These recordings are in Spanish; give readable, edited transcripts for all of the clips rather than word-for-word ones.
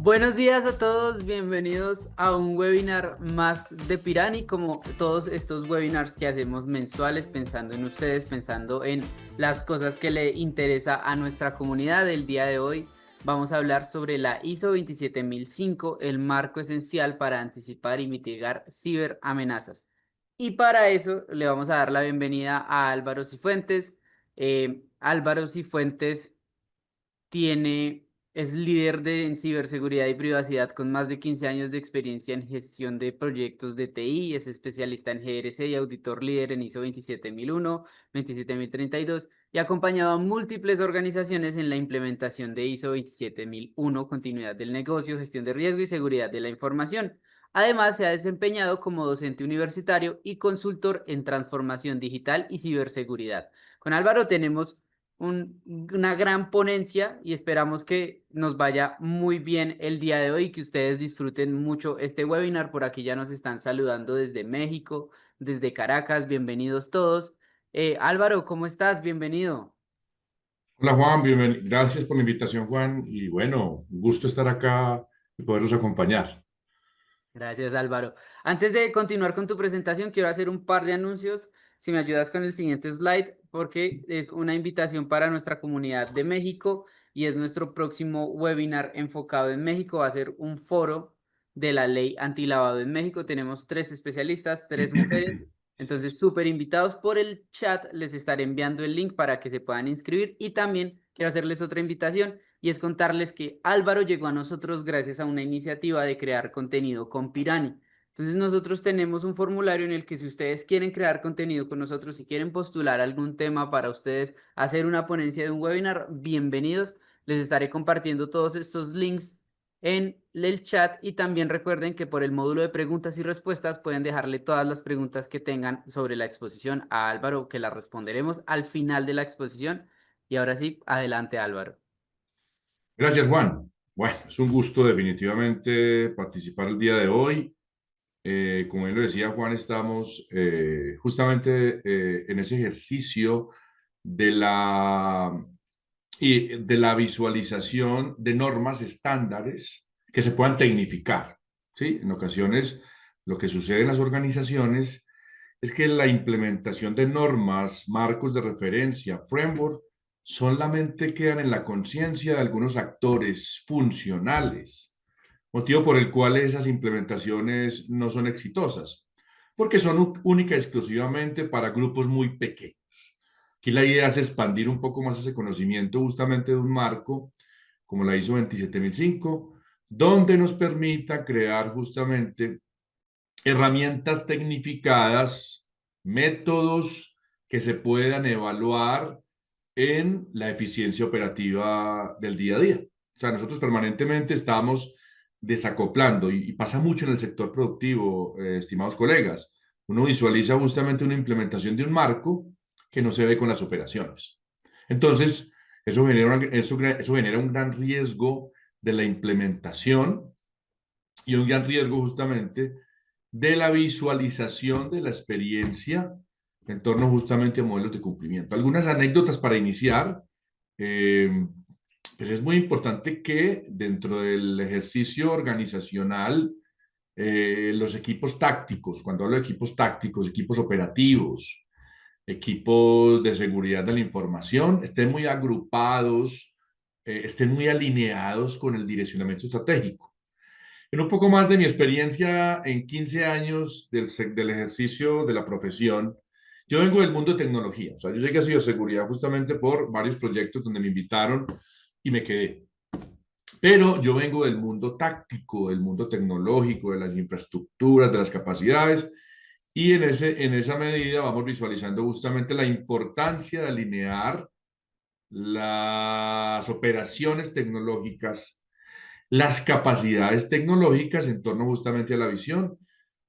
Buenos días a todos, bienvenidos a un webinar más de Pirani, como todos estos webinars que hacemos mensuales, pensando en ustedes, pensando en las cosas que le interesa a nuestra comunidad. El día de hoy vamos a hablar sobre la ISO 27005, el marco esencial para anticipar y mitigar ciberamenazas. Y para eso le vamos a dar la bienvenida a Álvaro Cifuentes. Álvaro Cifuentes es líder en ciberseguridad y privacidad con más de 15 años de experiencia en gestión de proyectos de TI, es especialista en GRC y auditor líder en ISO 27001, 27032 y ha acompañado a múltiples organizaciones en la implementación de ISO 27001, continuidad del negocio, gestión de riesgo y seguridad de la información. Además, se ha desempeñado como docente universitario y consultor en transformación digital y ciberseguridad. Con Álvaro tenemos una gran ponencia y esperamos que nos vaya muy bien el día de hoy y que ustedes disfruten mucho este webinar. Por aquí ya nos están saludando desde México, desde Caracas. Bienvenidos todos. Álvaro, ¿cómo estás? Bienvenido. Hola Juan, gracias por la invitación Juan y bueno, un gusto estar acá y poderlos acompañar. Gracias, Álvaro. Antes de continuar con tu presentación, quiero hacer un par de anuncios. Si me ayudas con el siguiente slide, porque es una invitación para nuestra comunidad de México y es nuestro próximo webinar enfocado en México. Va a ser un foro de la ley antilavado en México. Tenemos 3 especialistas, 3 mujeres. Entonces, súper invitados por el chat. Les estaré enviando el link para que se puedan inscribir. Y también quiero hacerles otra invitación y es contarles que Álvaro llegó a nosotros gracias a una iniciativa de crear contenido con Pirani. Entonces nosotros tenemos un formulario en el que si ustedes quieren crear contenido con nosotros, si quieren postular algún tema para ustedes hacer una ponencia de un webinar, bienvenidos. Les estaré compartiendo todos estos links en el chat y también recuerden que por el módulo de preguntas y respuestas pueden dejarle todas las preguntas que tengan sobre la exposición a Álvaro, que las responderemos al final de la exposición. Y ahora sí, adelante Álvaro. Gracias Juan. Bueno, es un gusto definitivamente participar el día de hoy. Como bien lo decía Juan, estamos justamente en ese ejercicio de de la visualización de normas estándares que se puedan tecnificar. ¿Sí? En ocasiones lo que sucede en las organizaciones es que la implementación de normas, marcos de referencia, framework, solamente quedan en la conciencia de algunos actores funcionales, motivo por el cual esas implementaciones no son exitosas, porque son única y exclusivamente para grupos muy pequeños. Aquí la idea es expandir un poco más ese conocimiento justamente de un marco como la ISO 27005, donde nos permita crear justamente herramientas tecnificadas, métodos que se puedan evaluar en la eficiencia operativa del día a día. O sea, nosotros permanentemente estamos desacoplando y pasa mucho en el sector productivo, estimados colegas. Uno visualiza justamente una implementación de un marco que no se ve con las operaciones. Entonces, eso genera un gran riesgo de la implementación y un gran riesgo justamente de la visualización de la experiencia en torno justamente a modelos de cumplimiento. Algunas anécdotas para iniciar. Eh, pues es muy importante que dentro del ejercicio organizacional, los equipos tácticos, cuando hablo de equipos tácticos, equipos operativos, equipos de seguridad de la información, estén muy agrupados, estén muy alineados con el direccionamiento estratégico. En un poco más de mi experiencia en 15 años del ejercicio de la profesión, yo vengo del mundo de tecnología. O sea, yo llegué a ciberseguridad justamente por varios proyectos donde me invitaron y me quedé. Pero yo vengo del mundo táctico, del mundo tecnológico, de las infraestructuras, de las capacidades, y en esa medida vamos visualizando justamente la importancia de alinear las operaciones tecnológicas, las capacidades tecnológicas en torno justamente a la visión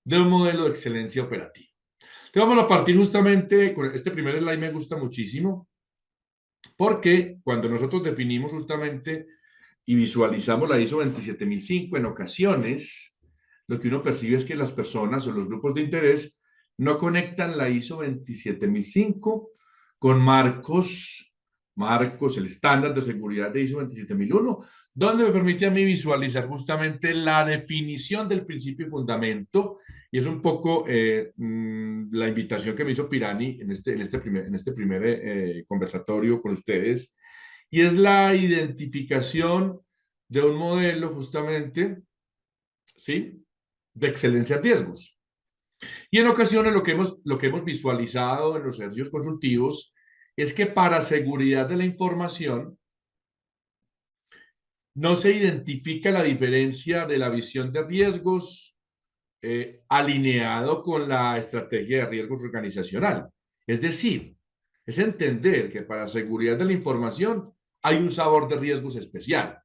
de un modelo de excelencia operativa. Entonces vamos a partir justamente con este primer slide, me gusta muchísimo, porque cuando nosotros definimos justamente y visualizamos la ISO 27005, en ocasiones lo que uno percibe es que las personas o los grupos de interés no conectan la ISO 27005 con marcos marcos, el estándar de seguridad de ISO 27001, donde me permite a mí visualizar justamente la definición del principio y fundamento, y es un poco la invitación que me hizo Pirani en este primer conversatorio con ustedes, y es la identificación de un modelo justamente, ¿sí?, de excelencia en riesgos. Y en ocasiones lo que hemos visualizado en los ejercicios consultivos es que para seguridad de la información no se identifica la diferencia de la visión de riesgos alineado con la estrategia de riesgos organizacional. Es decir, es entender que para seguridad de la información hay un sabor de riesgos especial.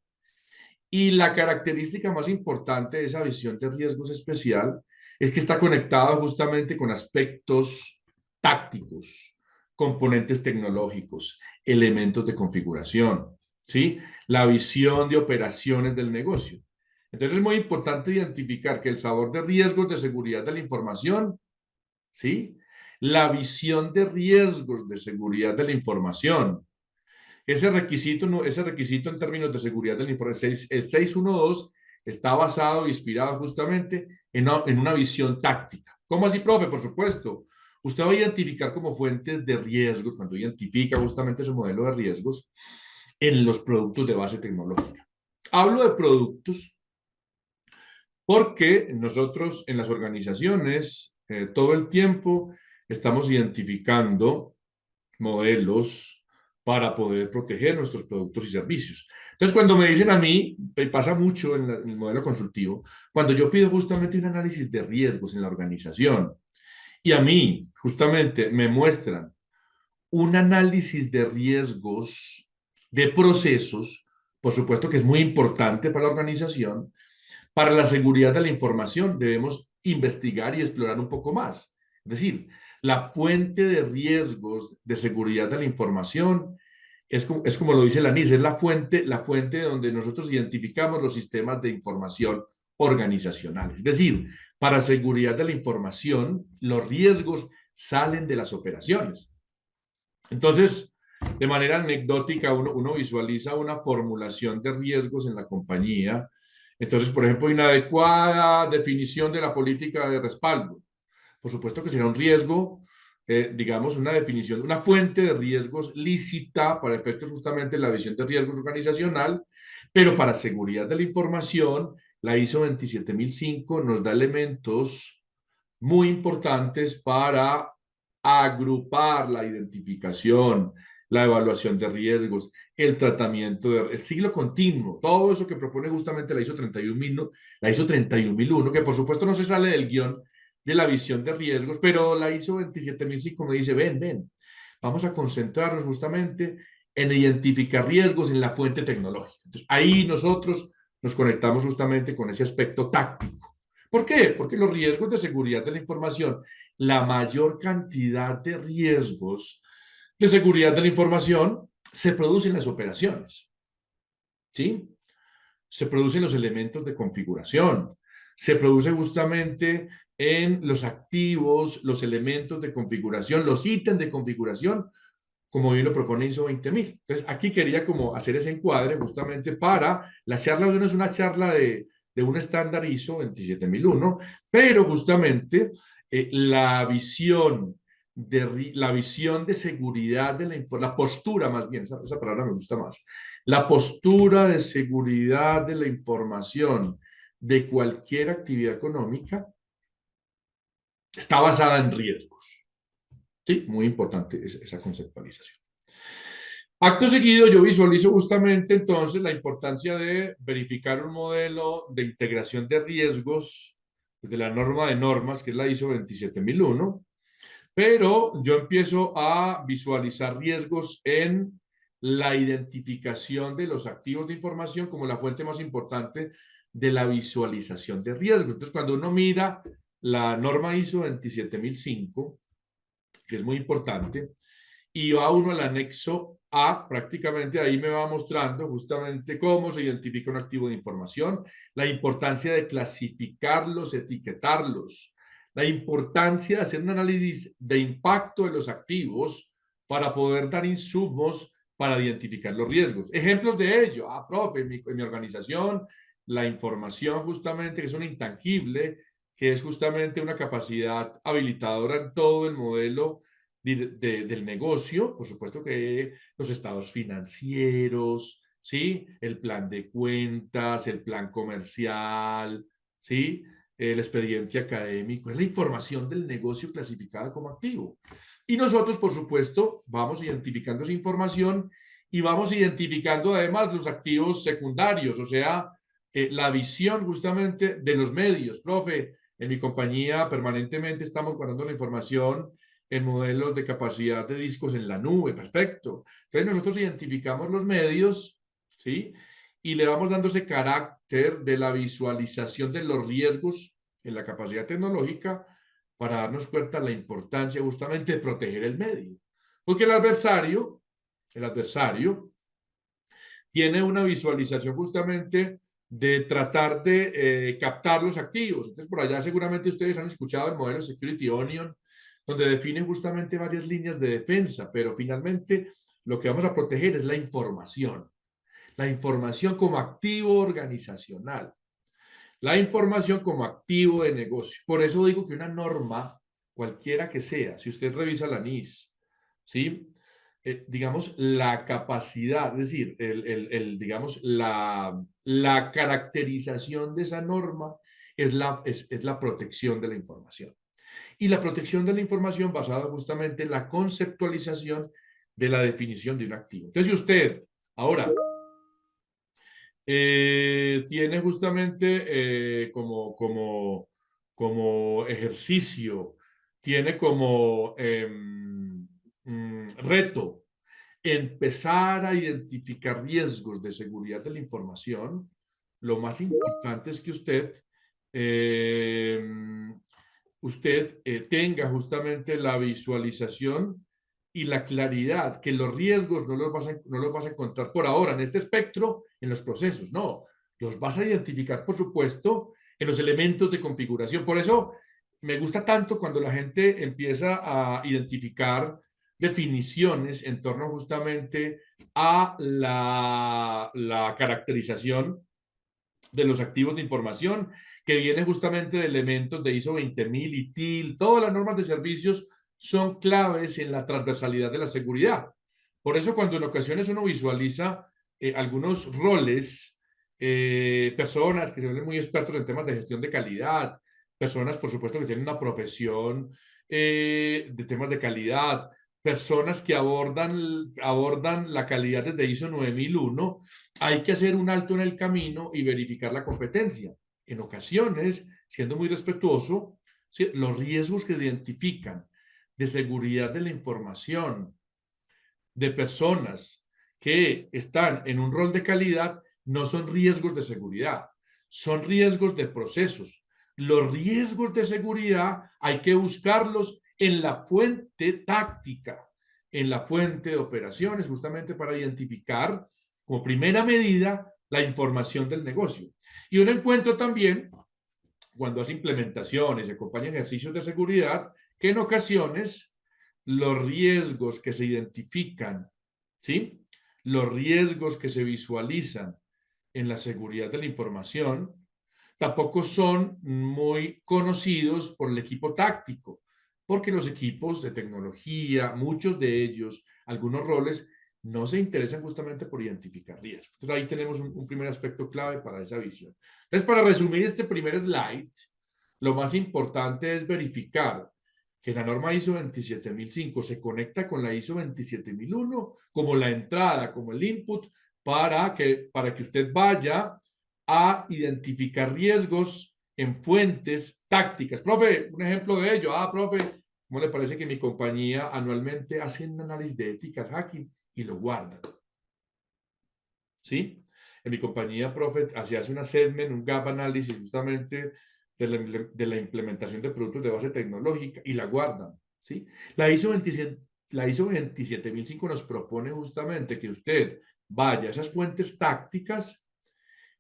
Y la característica más importante de esa visión de riesgos especial es que está conectada justamente con aspectos tácticos, componentes tecnológicos, elementos de configuración, ¿sí? La visión de operaciones del negocio. Entonces es muy importante identificar que el sabor de riesgos de seguridad de la información, ¿sí? La visión de riesgos de seguridad de la información, ese requisito en términos de seguridad del informe, el 612 está basado e inspirado justamente en una visión táctica. ¿Cómo así, profe? Por supuesto. Usted va a identificar como fuentes de riesgos, cuando identifica justamente ese modelo de riesgos, en los productos de base tecnológica. Hablo de productos porque nosotros en las organizaciones todo el tiempo estamos identificando modelos para poder proteger nuestros productos y servicios. Entonces, cuando me dicen a mí, me pasa mucho en el modelo consultivo, cuando yo pido justamente un análisis de riesgos en la organización y a mí justamente me muestran un análisis de riesgos de procesos, por supuesto que es muy importante para la organización, para la seguridad de la información debemos investigar y explorar un poco más. Es decir, la fuente de riesgos de seguridad de la información es como lo dice la NIS, es la fuente donde nosotros identificamos los sistemas de información organizacionales. Es decir, para seguridad de la información, los riesgos salen de las operaciones. Entonces, de manera anecdótica, uno visualiza una formulación de riesgos en la compañía. Entonces, por ejemplo, inadecuada definición de la política de respaldo. Por supuesto que será un riesgo, digamos, una definición, una fuente de riesgos lícita para efectos justamente de la visión de riesgos organizacional, pero para seguridad de la información, la ISO 27005 nos da elementos muy importantes para agrupar la identificación, la evaluación de riesgos, el tratamiento, el ciclo continuo, todo eso que propone justamente la ISO 31001, la ISO 31001, que por supuesto no se sale del guión de la visión de riesgos, pero la ISO 27005 me dice, ven, vamos a concentrarnos justamente en identificar riesgos en la fuente tecnológica. Entonces, ahí nosotros nos conectamos justamente con ese aspecto táctico. ¿Por qué? Porque los riesgos de seguridad de la información, la mayor cantidad de riesgos de seguridad de la información se producen en las operaciones, ¿sí? Se producen los elementos de configuración, se produce justamente en los activos, los elementos de configuración, los ítems de configuración, como bien lo propone ISO 20000. Entonces, aquí quería como hacer ese encuadre justamente para la charla de hoy. No es una charla de un estándar ISO 27001, pero justamente la visión de seguridad de la postura más bien, esa palabra me gusta más, la postura de seguridad de la información de cualquier actividad económica está basada en riesgos. Sí, muy importante esa conceptualización. Acto seguido, yo visualizo justamente entonces la importancia de verificar un modelo de integración de riesgos de la norma de normas, que es la ISO 27001, pero yo empiezo a visualizar riesgos en la identificación de los activos de información como la fuente más importante de la visualización de riesgos. Entonces, cuando uno mira la norma ISO 27005, que es muy importante, y va uno al anexo A, prácticamente ahí me va mostrando justamente cómo se identifica un activo de información, la importancia de clasificarlos, etiquetarlos, la importancia de hacer un análisis de impacto de los activos para poder dar insumos para identificar los riesgos. Ejemplos de ello, profe, en mi organización, la información justamente, que es un intangible, que es justamente una capacidad habilitadora en todo el modelo del negocio, por supuesto que los estados financieros, ¿sí? El plan de cuentas, el plan comercial, ¿sí? El expediente académico, es la información del negocio clasificada como activo. Y nosotros, por supuesto, vamos identificando esa información y vamos identificando además los activos secundarios, o sea, la visión justamente de los medios. Profe, en mi compañía permanentemente estamos guardando la información en modelos de capacidad de discos en la nube, perfecto. Entonces nosotros identificamos los medios, ¿sí? Y le vamos dando ese carácter de la visualización de los riesgos en la capacidad tecnológica para darnos cuenta de la importancia justamente de proteger el medio. Porque el adversario tiene una visualización justamente de tratar de captar los activos. Entonces, por allá seguramente ustedes han escuchado el modelo Security Onion, donde definen justamente varias líneas de defensa, pero finalmente lo que vamos a proteger es la información como activo organizacional, la información como activo de negocio. Por eso digo que una norma, cualquiera que sea, si usted revisa la NIS, ¿sí? Digamos, la capacidad, es decir, digamos, la caracterización de esa norma es la protección de la información. Y la protección de la información basada justamente en la conceptualización de la definición de un activo. Entonces, si usted ahora tiene justamente como ejercicio, tiene como reto empezar a identificar riesgos de seguridad de la información. Lo más importante es que eh, usted tenga justamente la visualización y la claridad, que los riesgos no los vas a encontrar por ahora en este espectro, en los procesos, no, los vas a identificar, por supuesto, en los elementos de configuración. Por eso me gusta tanto cuando la gente empieza a identificar definiciones en torno justamente a la caracterización de los activos de información, que viene justamente de elementos de ISO 20000 y TIL. Todas las normas de servicios son claves en la transversalidad de la seguridad. Por eso cuando en ocasiones uno visualiza algunos roles, personas que se ven muy expertos en temas de gestión de calidad, personas por supuesto que tienen una profesión de temas de calidad, personas que abordan la calidad desde ISO 9001, hay que hacer un alto en el camino y verificar la competencia. En ocasiones, siendo muy respetuoso, ¿sí? Los riesgos que identifican de seguridad de la información de personas que están en un rol de calidad no son riesgos de seguridad, son riesgos de procesos. Los riesgos de seguridad hay que buscarlos en la fuente táctica, en la fuente de operaciones, justamente para identificar como primera medida la información del negocio. Y uno encuentra también, cuando hace implementaciones y acompaña ejercicios de seguridad, que en ocasiones los riesgos que se identifican, ¿sí? Los riesgos que se visualizan en la seguridad de la información tampoco son muy conocidos por el equipo táctico, porque los equipos de tecnología, muchos de ellos, algunos roles, no se interesan justamente por identificar riesgos. Entonces ahí tenemos un primer aspecto clave para esa visión. Entonces, para resumir este primer slide, lo más importante es verificar que la norma ISO 27005 se conecta con la ISO 27001 como la entrada, como el input, para que usted vaya a identificar riesgos en fuentes tácticas. Profe, un ejemplo de ello. Profe, ¿cómo le parece que mi compañía anualmente hace un análisis de ética al hacking y lo guarda? ¿Sí? En mi compañía, profe, hace un assessment, un gap análisis justamente de la implementación de productos de base tecnológica y la guardan, ¿sí? La ISO 27005 nos propone justamente que usted vaya a esas fuentes tácticas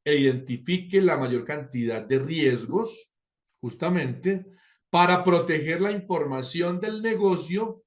e identifique la mayor cantidad de riesgos, justamente, para proteger la información del negocio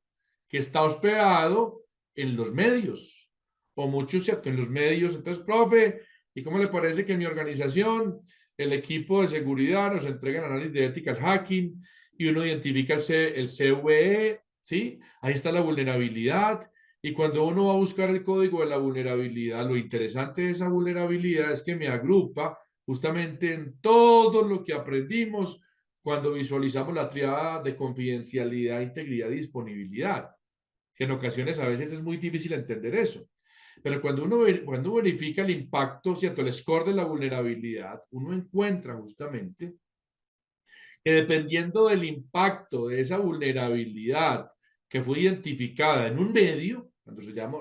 que está hospedado en los medios o muchos, ¿cierto? En los medios. Entonces, profe, ¿y cómo le parece que en mi organización el equipo de seguridad nos entrega el análisis de ética al hacking y uno identifica el CVE, ¿sí? Ahí está la vulnerabilidad. Y cuando uno va a buscar el código de la vulnerabilidad, lo interesante de esa vulnerabilidad es que me agrupa justamente en todo lo que aprendimos cuando visualizamos la triada de confidencialidad, integridad y disponibilidad, que en ocasiones a veces es muy difícil entender eso. Pero cuando uno verifica el impacto, ¿cierto? El score de la vulnerabilidad, uno encuentra justamente que dependiendo del impacto de esa vulnerabilidad que fue identificada en un medio,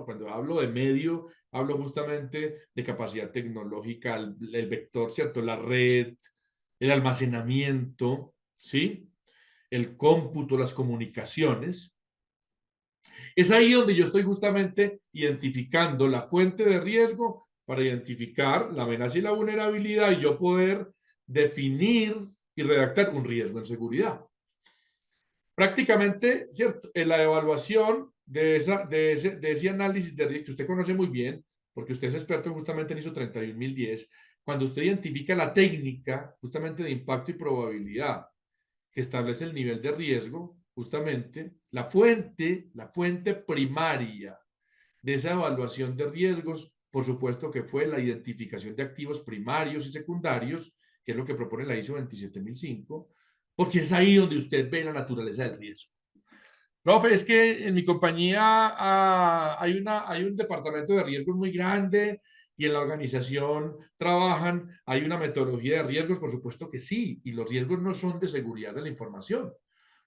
cuando hablo de medio, hablo justamente de capacidad tecnológica, el vector, ¿cierto? La red, el almacenamiento, ¿sí? El cómputo, las comunicaciones. Es ahí donde yo estoy justamente identificando la fuente de riesgo para identificar la amenaza y la vulnerabilidad y yo poder definir y redactar un riesgo en seguridad. Prácticamente, ¿cierto? En la evaluación de ese análisis de riesgo que usted conoce muy bien, porque usted es experto justamente en ISO 31010, cuando usted identifica la técnica justamente de impacto y probabilidad que establece el nivel de riesgo, justamente la fuente primaria de esa evaluación de riesgos, por supuesto que fue la identificación de activos primarios y secundarios, que es lo que propone la ISO 27005, porque es ahí donde usted ve la naturaleza del riesgo. Profe, es que en mi compañía hay un departamento de riesgos muy grande y en la organización hay una metodología de riesgos, por supuesto que sí, y los riesgos no son de seguridad de la información.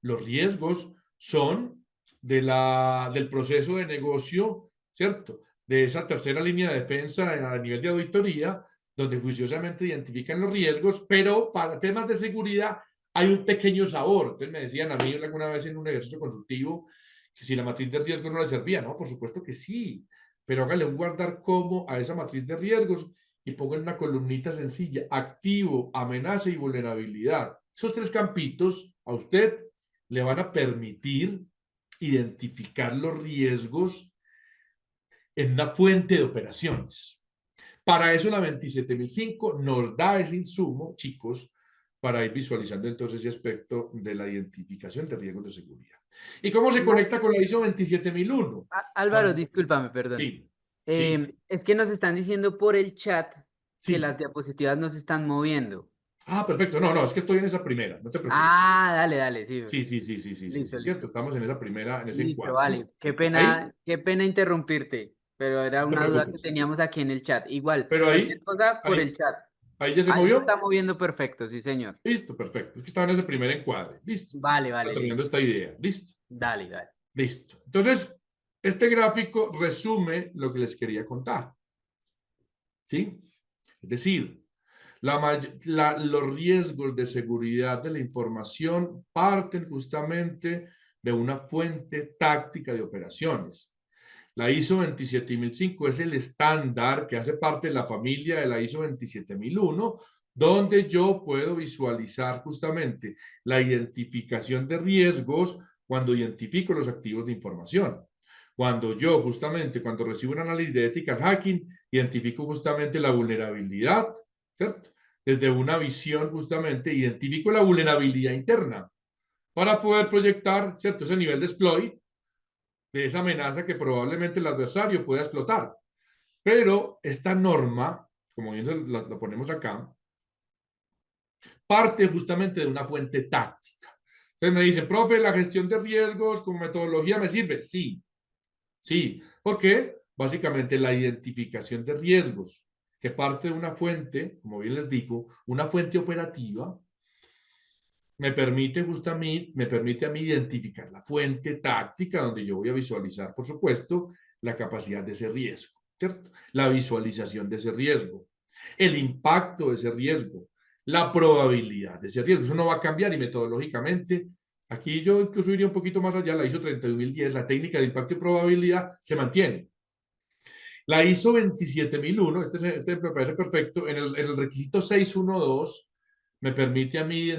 Los riesgos son del proceso de negocio, ¿cierto? De esa tercera línea de defensa a nivel de auditoría, donde juiciosamente identifican los riesgos, pero para temas de seguridad hay un pequeño sabor. Entonces me decían a mí alguna vez en un ejercicio consultivo que si la matriz de riesgos no le servía, no, por supuesto que sí, pero hágale un guardar como a esa matriz de riesgos y pongan una columnita sencilla, activo, amenaza y vulnerabilidad. Esos tres campitos a usted le van a permitir identificar los riesgos en una fuente de operaciones. Para eso la 27005 nos da ese insumo, chicos, para ir visualizando entonces ese aspecto de la identificación de riesgos de seguridad. ¿Y cómo se conecta con la ISO 27001? Álvaro, discúlpame, perdón. Sí, sí, Es que nos están diciendo por el chat que sí. las diapositivas no se están moviendo. Ah, perfecto. No, no, es que estoy en esa primera, no te preocupes. Ah, dale, dale, sí. Sí, sí, sí, sí, sí, sí, Listo, sí, cierto. listo. Estamos en esa primera, en ese Listo, encuadre. vale. ¿Listo? ¿Ahí? Qué pena interrumpirte, pero era No te una duda que preocupes. teníamos aquí en el chat. Igual, Pero cualquier cosa por el ahí, chat. ahí ya se Ahí se está movió. moviendo perfecto, sí, señor. Listo, perfecto. Es que estaba en ese primer encuadre. Listo. Vale, Está vale, terminando listo. esta idea. Listo. Dale, dale. Listo. Entonces, este gráfico resume lo que les quería contar. ¿Sí? Es decir, los riesgos de seguridad de la información parten justamente de una fuente táctica de operaciones. La ISO 27005 es el estándar que hace parte de la familia de la ISO 27001, donde yo puedo visualizar justamente la identificación de riesgos cuando identifico los activos de información. Cuando recibo un análisis de ética hacking, identifico justamente la vulnerabilidad, ¿cierto? Desde una visión justamente, identifico la vulnerabilidad interna para poder proyectar, ¿cierto? Ese nivel de exploit de esa amenaza que probablemente el adversario pueda explotar. Pero esta norma, como bien lo ponemos acá, parte justamente de una fuente táctica. Entonces me dicen, profe, la gestión de riesgos como metodología me sirve. Sí, sí, porque básicamente la identificación de riesgos, que parte de una fuente, como bien les digo, una fuente operativa, me permite a mí identificar la fuente táctica donde yo voy a visualizar, por supuesto, la capacidad de ese riesgo, ¿cierto? La visualización de ese riesgo, el impacto de ese riesgo, la probabilidad de ese riesgo. Eso no va a cambiar y metodológicamente, aquí yo incluso iría un poquito más allá, la ISO 31010, la técnica de impacto y probabilidad se mantiene. La ISO 27001, este me parece perfecto, en el requisito 612 me permite a mí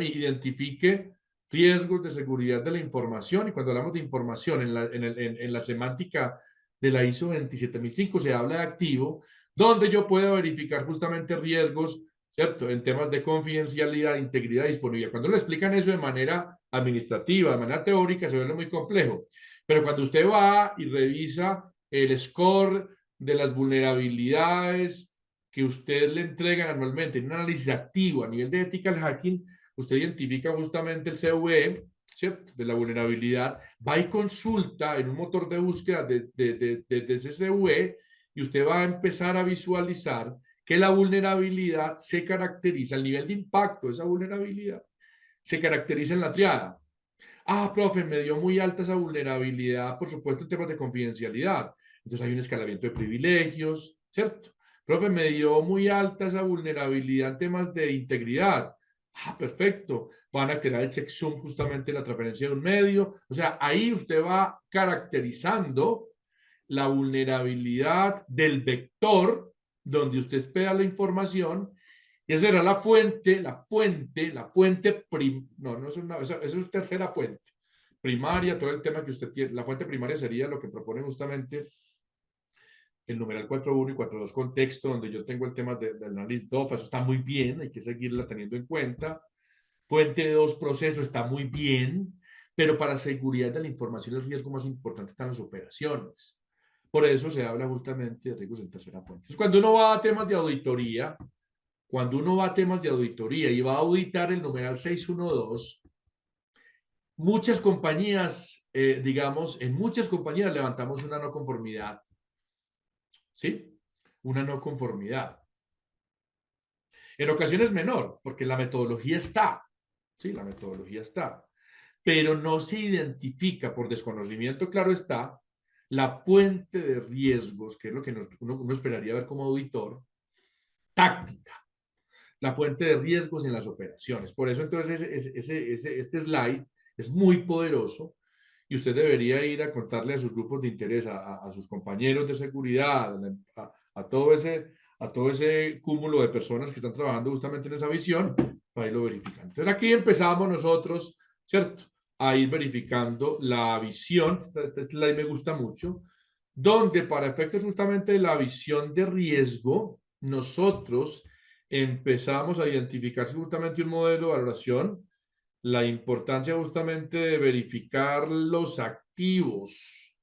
identifique riesgos de seguridad de la información y cuando hablamos de información en la semántica de la ISO 27005 se habla de activo, donde yo puedo verificar justamente riesgos, ¿cierto? En temas de confidencialidad, integridad y disponibilidad. Cuando le explican eso de manera administrativa, de manera teórica, se vuelve muy complejo. Pero cuando usted va y revisa el score de las vulnerabilidades que usted le entregan anualmente en un análisis activo a nivel de ethical hacking, usted identifica justamente el CVE, ¿cierto? De la vulnerabilidad, va y consulta en un motor de búsqueda de ese CVE y usted va a empezar a visualizar que la vulnerabilidad se caracteriza, el nivel de impacto de esa vulnerabilidad se caracteriza en la triada. Ah, profe, me dio muy alta esa vulnerabilidad, por supuesto, en temas de confidencialidad. Entonces hay un escalamiento de privilegios, ¿cierto? Profe, me dio muy alta esa vulnerabilidad en temas de integridad. Ah, perfecto. Van a crear el checksum justamente la transferencia de un medio. O sea, ahí usted va caracterizando la vulnerabilidad del vector donde usted espera la información y esa era no, no es una, eso es tercera fuente, primaria, todo el tema que usted tiene, la fuente primaria sería lo que propone justamente el numeral 4.1 y 4.2 contexto, donde yo tengo el tema del análisis DOF, eso está muy bien, hay que seguirla teniendo en cuenta. Fuente 2, proceso, está muy bien, pero para seguridad de la información el riesgo más importante están las operaciones. Por eso se habla justamente de riesgos en tercera fuente. Entonces, cuando uno va a temas de auditoría, y va a auditar el numeral 612, muchas compañías, digamos, en muchas compañías levantamos una no conformidad, ¿sí? Una no conformidad. En ocasiones menor, porque la metodología está, ¿sí? La metodología está, pero no se identifica por desconocimiento, claro está, la fuente de riesgos, que es lo que uno esperaría ver como auditor, táctica, la fuente de riesgos en las operaciones. Por eso entonces este slide es muy poderoso y usted debería ir a contarle a sus grupos de interés, a sus compañeros de seguridad, a todo ese cúmulo de personas que están trabajando justamente en esa visión para irlo verificando. Entonces aquí empezamos nosotros, ¿cierto? A ir verificando la visión, esta slide me gusta mucho, donde para efectos justamente de la visión de riesgo, nosotros empezamos a identificar justamente un modelo de valoración, la importancia justamente de verificar los activos,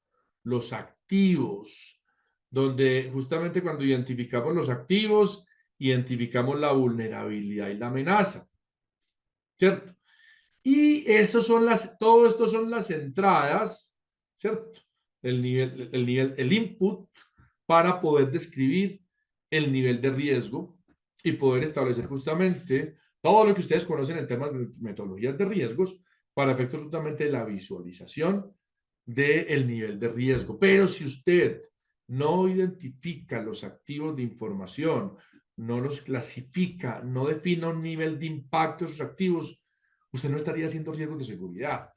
donde justamente cuando identificamos los activos, identificamos la vulnerabilidad y la amenaza, ¿cierto? Y todo esto son las entradas, ¿cierto? El input para poder describir el nivel de riesgo y poder establecer justamente todo lo que ustedes conocen en temas de metodologías de riesgos para efectos justamente de la visualización del nivel de riesgo. Pero si usted no identifica los activos de información, no los clasifica, no define un nivel de impacto de sus activos, usted no estaría haciendo riesgos de seguridad.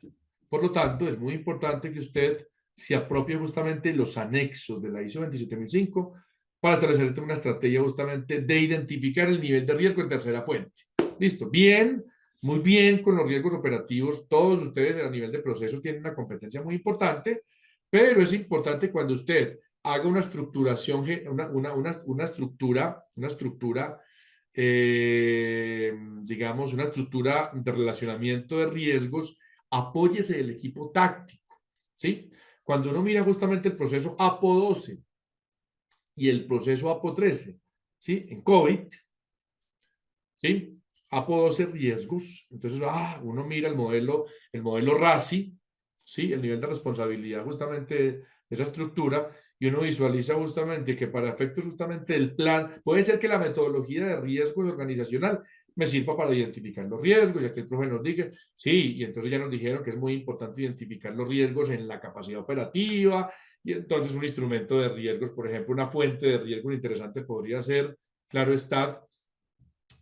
Por lo tanto, es muy importante que usted se apropie justamente los anexos de la ISO 27005 para establecer una estrategia justamente de identificar el nivel de riesgo en tercera fuente. Listo, bien, muy bien con los riesgos operativos. Todos ustedes a nivel de procesos tienen una competencia muy importante, pero es importante cuando usted haga una estructuración, una estructura digamos, una estructura de relacionamiento de riesgos, apóyese del equipo táctico, ¿sí? Cuando uno mira justamente el proceso APO 12 y el proceso APO 13, ¿sí? En COVID, ¿sí? APO 12 riesgos, entonces, uno mira el modelo RASI, ¿sí? El nivel de responsabilidad justamente de esa estructura, y uno visualiza justamente que para efectos justamente del plan, puede ser que la metodología de riesgos organizacional me sirva para identificar los riesgos, ya que el profe nos diga, sí, y entonces ya nos dijeron que es muy importante identificar los riesgos en la capacidad operativa, y entonces un instrumento de riesgos, por ejemplo, una fuente de riesgos interesante podría ser, claro está,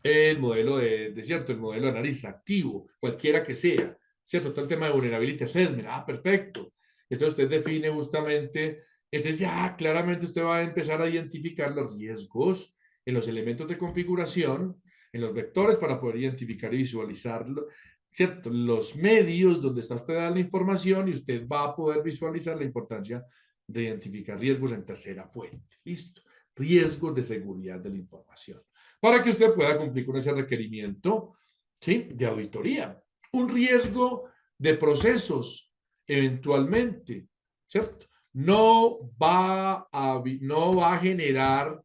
el modelo cierto, el modelo de análisis activo, cualquiera que sea, ¿cierto? Todo el tema de vulnerability assessment, perfecto. Entonces usted define justamente, entonces ya claramente usted va a empezar a identificar los riesgos en los elementos de configuración, en los vectores para poder identificar y visualizarlo, ¿cierto? Los medios donde está hospedada la información y usted va a poder visualizar la importancia de identificar riesgos en tercera fuente. Listo. Riesgos de seguridad de la información. Para que usted pueda cumplir con ese requerimiento, ¿sí?, de auditoría. Un riesgo de procesos, eventualmente, ¿cierto? No va a generar,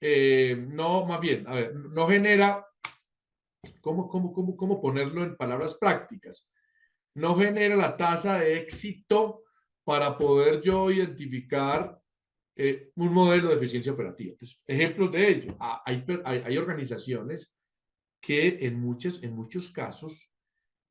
no, más bien, a ver, no genera, ¿cómo ponerlo en palabras prácticas? No genera la tasa de éxito para poder yo identificar un modelo de eficiencia operativa. Entonces, ejemplos de ello. Hay organizaciones que en muchos casos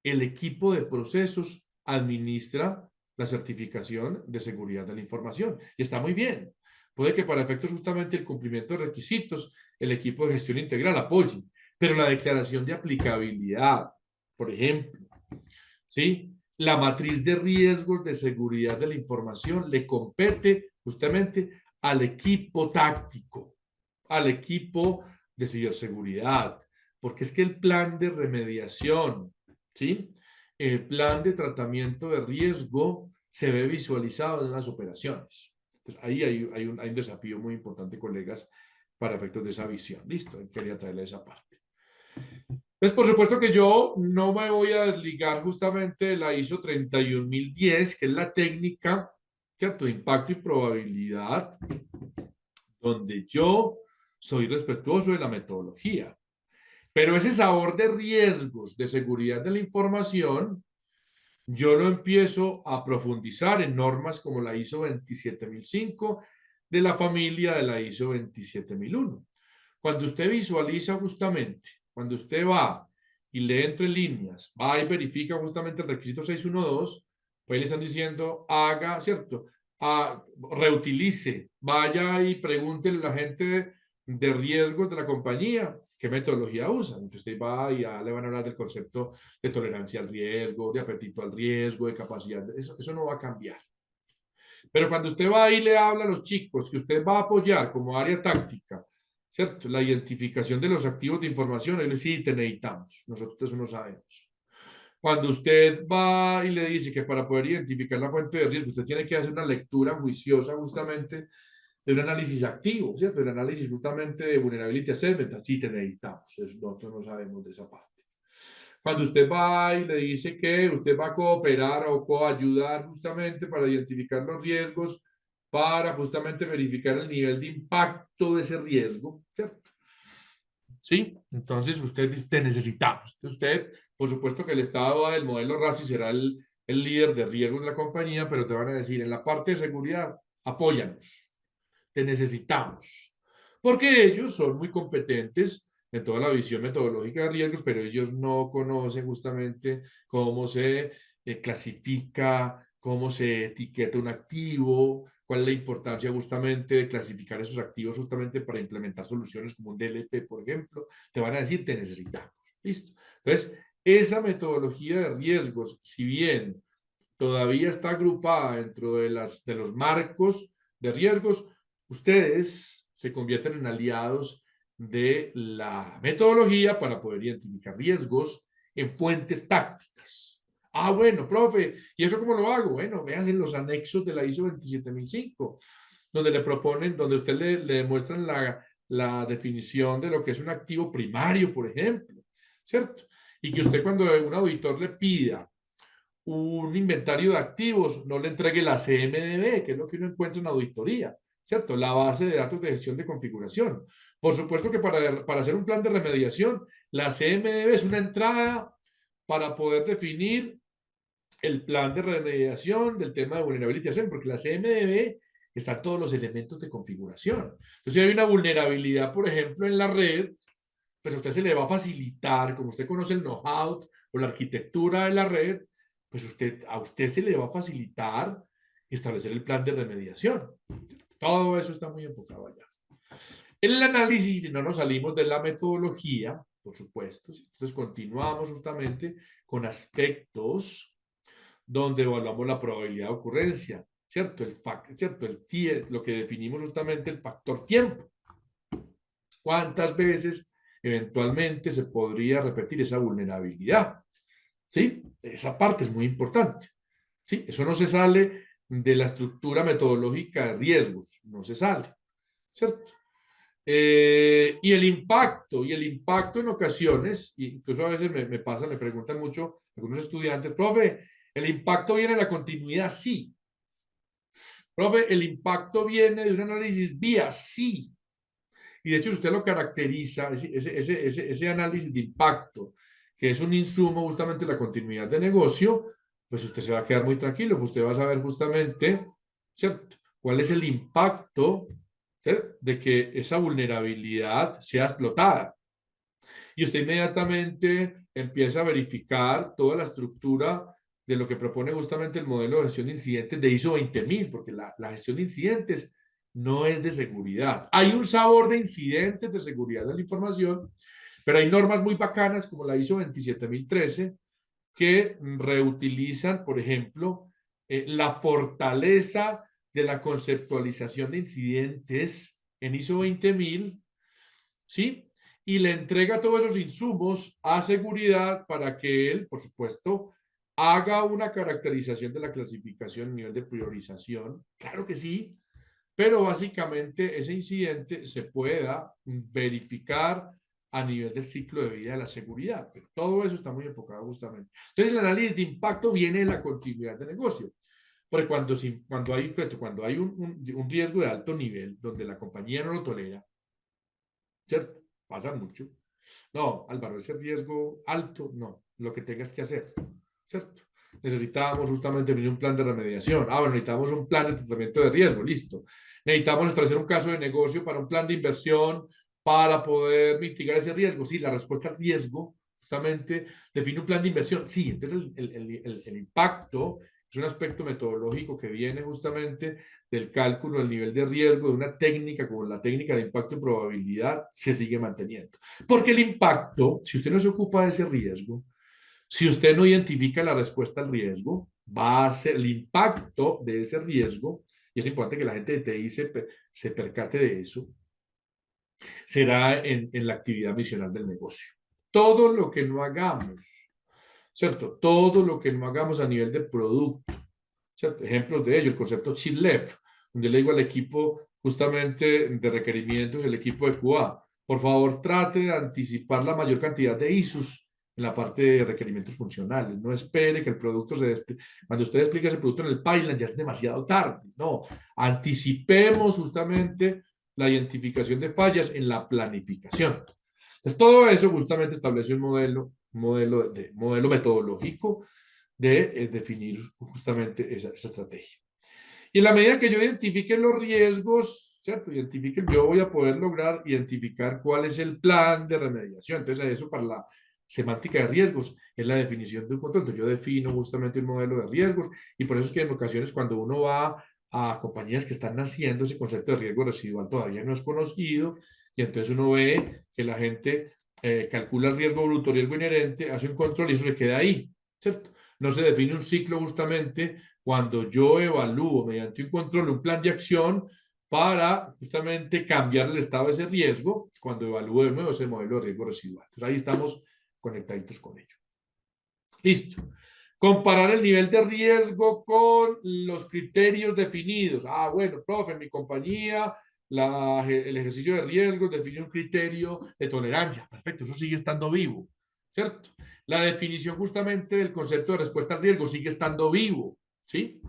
el equipo de procesos administra la certificación de seguridad de la información. Y está muy bien. Puede que para efectos justamente el cumplimiento de requisitos, el equipo de gestión integral apoye, pero la declaración de aplicabilidad, por ejemplo, ¿sí?, la matriz de riesgos de seguridad de la información le compete justamente al equipo táctico, al equipo de ciberseguridad, porque es que el plan de remediación, ¿sí?, el plan de tratamiento de riesgo se ve visualizado en las operaciones. Entonces, ahí hay un desafío muy importante, colegas, para efectos de esa visión. Listo, quería traerle esa parte. Pues por supuesto que yo no me voy a desligar justamente de la ISO 31000, que es la técnica, ¿cierto?, de impacto y probabilidad, donde yo soy respetuoso de la metodología. Pero ese sabor de riesgos de seguridad de la información, yo lo empiezo a profundizar en normas como la ISO 27005 de la familia de la ISO 27001. Cuando usted visualiza justamente, cuando usted va y lee entre líneas, va y verifica justamente el requisito 612, pues le están diciendo, haga, ¿cierto? Reutilice, vaya y pregúntele a la gente de riesgos de la compañía qué metodología usa. Entonces usted va y ya le van a hablar del concepto de tolerancia al riesgo, de apetito al riesgo, de capacidad. Eso no va a cambiar. Pero cuando usted va y le habla a los chicos que usted va a apoyar como área táctica, ¿cierto?, la identificación de los activos de información, ellos sí te necesitamos, nosotros eso no sabemos. Cuando usted va y le dice que para poder identificar la fuente de riesgo, usted tiene que hacer una lectura juiciosa justamente de un análisis activo, ¿cierto?, el análisis justamente de vulnerability assessment, sí te necesitamos, nosotros no sabemos de esa parte. Cuando usted va y le dice que usted va a cooperar o coayudar justamente para identificar los riesgos, para justamente verificar el nivel de impacto de ese riesgo, ¿cierto? ¿Sí? Entonces usted te necesitamos. Usted, por supuesto que el Estado del modelo RASI será el líder de riesgos de la compañía, pero te van a decir, en la parte de seguridad, apóyanos, te necesitamos. Porque ellos son muy competentes en toda la visión metodológica de riesgos, pero ellos no conocen justamente cómo se clasifica, cómo se etiqueta un activo, cuál es la importancia justamente de clasificar esos activos justamente para implementar soluciones como un DLP, por ejemplo. Te van a decir, te necesitamos. ¿Listo? Entonces, esa metodología de riesgos, si bien todavía está agrupada dentro de los marcos de riesgos, ustedes se convierten en aliados de la metodología para poder identificar riesgos en fuentes tácticas. Ah, bueno, profe, ¿y eso cómo lo hago? Bueno, vean en los anexos de la ISO 27005, donde le proponen, donde usted le demuestran la definición de lo que es un activo primario, por ejemplo, ¿cierto? Y que usted cuando un auditor le pida un inventario de activos, no le entregue la CMDB, que es lo que uno encuentra en auditoría, ¿cierto? La base de datos de gestión de configuración. Por supuesto que para hacer un plan de remediación, la CMDB es una entrada para poder definir el plan de remediación del tema de vulnerability assessment, porque la CMDB están todos los elementos de configuración. Entonces, si hay una vulnerabilidad, por ejemplo, en la red, pues a usted se le va a facilitar, como usted conoce el know-how o la arquitectura de la red, pues a usted se le va a facilitar establecer el plan de remediación. Todo eso está muy enfocado allá. En el análisis, no nos salimos de la metodología, por supuesto, entonces continuamos justamente con aspectos donde evaluamos la probabilidad de ocurrencia, ¿cierto? Lo que definimos justamente el factor tiempo. ¿Cuántas veces eventualmente se podría repetir esa vulnerabilidad? ¿Sí? Esa parte es muy importante. ¿Sí? Eso no se sale de la estructura metodológica de riesgos, no se sale, ¿cierto? Y el impacto en ocasiones, incluso a veces me pasa, me preguntan mucho algunos estudiantes, profe, ¿el impacto viene de la continuidad? Sí. Profe, ¿el impacto viene de un análisis vía? Sí. Y de hecho, si usted lo caracteriza, ese análisis de impacto, que es un insumo justamente de la continuidad de negocio, pues usted se va a quedar muy tranquilo, pues usted va a saber justamente, ¿cierto? ¿Cuál es el impacto, ¿cierto?, de que esa vulnerabilidad sea explotada? Y usted inmediatamente empieza a verificar toda la estructura de lo que propone justamente el modelo de gestión de incidentes de ISO 20000, porque la gestión de incidentes no es de seguridad. Hay un sabor de incidentes de seguridad de la información, pero hay normas muy bacanas como la ISO 27013 que reutilizan, por ejemplo, la fortaleza de la conceptualización de incidentes en ISO 20000, ¿sí? Y le entrega todos esos insumos a seguridad para que él, por supuesto, haga una caracterización de la clasificación a nivel de priorización. Claro que sí, pero básicamente ese incidente se pueda verificar a nivel del ciclo de vida de la seguridad. Pero todo eso está muy enfocado justamente. Entonces, el análisis de impacto viene de la continuidad de negocio. Porque cuando hay un riesgo de alto nivel, donde la compañía no lo tolera, ¿cierto? Pasa mucho. No, Álvaro, ese riesgo alto, no, lo que tengas que hacer, ¿cierto? Necesitamos justamente un plan de remediación. Ah, bueno, necesitamos un plan de tratamiento de riesgo, listo. Necesitamos establecer un caso de negocio para un plan de inversión para poder mitigar ese riesgo. Sí, la respuesta al riesgo justamente define un plan de inversión. Sí, entonces el impacto es un aspecto metodológico que viene justamente del cálculo del nivel de riesgo de una técnica como la técnica de impacto y probabilidad se sigue manteniendo. Porque el impacto, si usted no se ocupa de ese riesgo, si usted no identifica la respuesta al riesgo, va a ser el impacto de ese riesgo, y es importante que la gente de TI se percate de eso, será en la actividad misional del negocio. Todo lo que no hagamos, ¿cierto? Todo lo que no hagamos a nivel de producto, ¿cierto? Ejemplos de ello, el concepto Chief Left, donde le digo al equipo justamente de requerimientos, el equipo de QA, por favor trate de anticipar la mayor cantidad de ISUs en la parte de requerimientos funcionales. No espere que el producto se despliegue. Cuando usted explica ese producto en el pipeline ya es demasiado tarde. No, anticipemos justamente la identificación de fallas en la planificación. Entonces, todo eso justamente establece un modelo metodológico de definir justamente esa estrategia. Y en la medida que yo identifique los riesgos, ¿cierto? Yo voy a poder lograr identificar cuál es el plan de remediación. Entonces, eso para la semántica de riesgos es la definición de un control. Entonces, yo defino justamente un modelo de riesgos y por eso es que en ocasiones cuando uno va a compañías que están naciendo, ese concepto de riesgo residual todavía no es conocido y entonces uno ve que la gente calcula el riesgo bruto, riesgo inherente, hace un control y eso se queda ahí, ¿cierto? No se define un ciclo justamente cuando yo evalúo mediante un control, un plan de acción para justamente cambiar el estado de ese riesgo cuando evalúo de nuevo ese modelo de riesgo residual. Entonces ahí estamos conectaditos con ello. Listo. Comparar el nivel de riesgo con los criterios definidos. Ah, bueno, profe, en mi compañía el ejercicio de riesgos define un criterio de tolerancia. Perfecto, eso sigue estando vivo, ¿cierto? La definición justamente del concepto de respuesta al riesgo sigue estando vivo, ¿sí?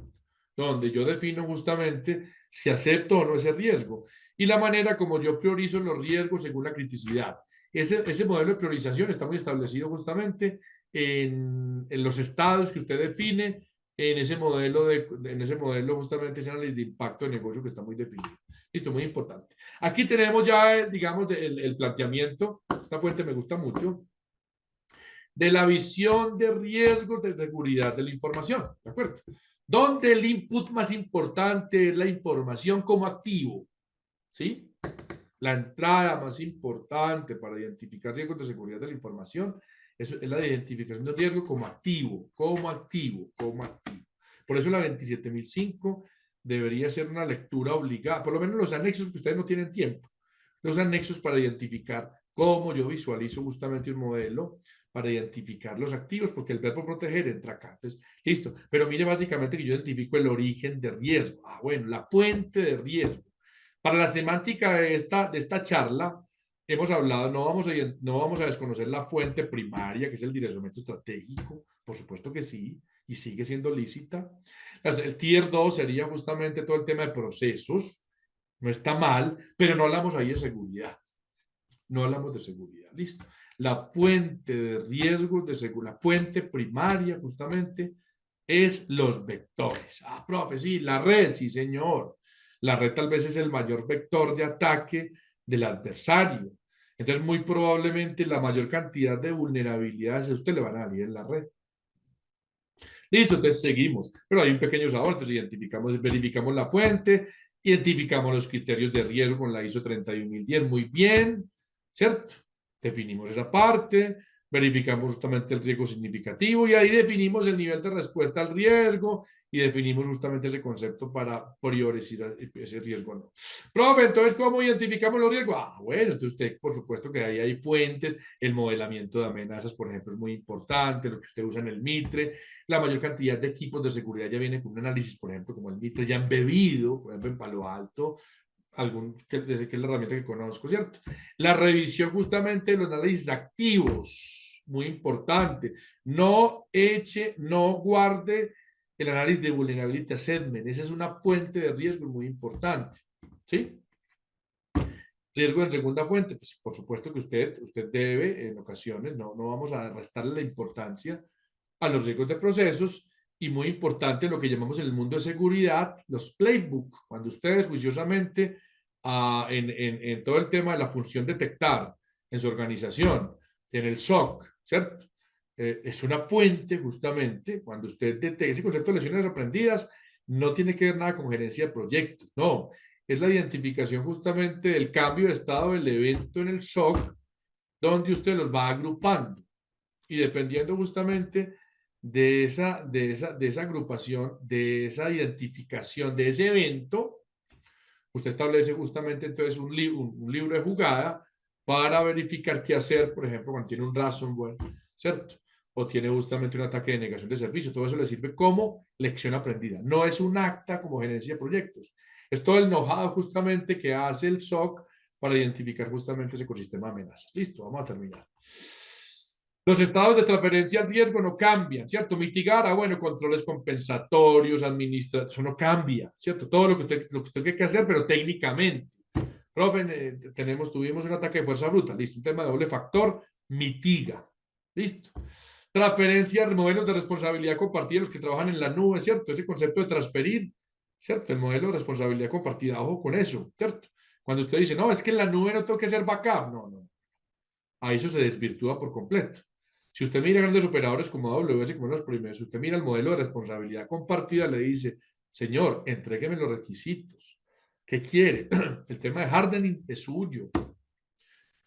Donde yo defino justamente si acepto o no ese riesgo y la manera como yo priorizo los riesgos según la criticidad. Ese modelo de priorización está muy establecido justamente en los estados que usted define, en ese modelo justamente ese análisis de impacto de negocio que está muy definido. Listo, muy importante. Aquí tenemos ya, digamos, el planteamiento, esta fuente me gusta mucho, de la visión de riesgos de seguridad de la información, ¿de acuerdo? Donde el input más importante es la información como activo, ¿sí? La entrada más importante para identificar riesgos de seguridad de la información es la identificación de riesgo como activo, como activo, como activo. Por eso la 27005 debería ser una lectura obligada, por lo menos los anexos que ustedes no tienen tiempo, los anexos para identificar cómo yo visualizo justamente un modelo para identificar los activos, porque el verbo proteger entra acá. Entonces, listo. Pero mire básicamente que yo identifico el origen de riesgo. Ah, bueno, la fuente de riesgo. Para la semántica de esta charla, hemos hablado, no vamos a desconocer la fuente primaria, que es el direccionamiento estratégico, por supuesto que sí, y sigue siendo lícita. El tier 2 sería justamente todo el tema de procesos, no está mal, pero no hablamos ahí de seguridad. No hablamos de seguridad, listo. La fuente de riesgos de seguridad, la fuente primaria justamente es los vectores. Ah, profe, sí, la red, sí, señor. La red tal vez es el mayor vector de ataque del adversario. Entonces, muy probablemente la mayor cantidad de vulnerabilidades a usted le van a salir en la red. Listo, entonces seguimos. Pero hay un pequeño sabor, entonces identificamos, verificamos la fuente, identificamos los criterios de riesgo con la ISO 31010, muy bien, ¿cierto? Definimos esa parte, verificamos justamente el riesgo significativo y ahí definimos el nivel de respuesta al riesgo y definimos justamente ese concepto para priorizar ese riesgo. No. Profe, entonces, ¿cómo identificamos los riesgos? Ah, bueno, entonces usted, por supuesto que ahí hay fuentes, el modelamiento de amenazas, por ejemplo, es muy importante, lo que usted usa en el Mitre, la mayor cantidad de equipos de seguridad ya viene con un análisis, por ejemplo, como el Mitre, ya embebido, por ejemplo, en Palo Alto, desde que es la herramienta que conozco, ¿cierto? La revisión justamente de los análisis activos, muy importante. No eche, no guarde el análisis de vulnerability assessment. Esa es una fuente de riesgo muy importante, ¿sí? Riesgo en segunda fuente, pues por supuesto que usted debe, en ocasiones, no vamos a restarle la importancia a los riesgos de procesos y muy importante lo que llamamos en el mundo de seguridad, los playbook, cuando ustedes juiciosamente en todo el tema de la función detectar en su organización, en el SOC, ¿cierto? Es una fuente justamente, cuando usted detecta ese concepto de lesiones aprendidas, no tiene que ver nada con gerencia de proyectos, no, es la identificación justamente del cambio de estado del evento en el SOC, donde usted los va agrupando y dependiendo justamente de esa agrupación, de esa identificación, de ese evento, usted establece justamente entonces un libro de jugada para verificar qué hacer, por ejemplo, cuando tiene un ransomware, ¿cierto? O tiene justamente un ataque de negación de servicio. Todo eso le sirve como lección aprendida. No es un acta como gerencia de proyectos. Es todo el know-how justamente que hace el SOC para identificar justamente ese ecosistema de amenazas. Listo, vamos a terminar. Los estados de transferencia al riesgo no cambian, ¿cierto? Mitigar, bueno, controles compensatorios, administrativos, eso no cambia, ¿cierto? Todo lo que usted tiene que hacer, pero técnicamente. Profe, tuvimos un ataque de fuerza bruta, listo, un tema de doble factor, mitiga, listo. Transferencia, modelos de responsabilidad compartida, los que trabajan en la nube, ¿cierto? Ese concepto de transferir, ¿cierto? El modelo de responsabilidad compartida, ojo con eso, ¿cierto? Cuando usted dice, no, es que en la nube no tengo que hacer backup, no. Ahí eso se desvirtúa por completo. Si usted mira grandes operadores como AWS, como los primeros, si usted mira el modelo de responsabilidad compartida, le dice, señor, entrégueme los requisitos. ¿Qué quiere? El tema de hardening es suyo.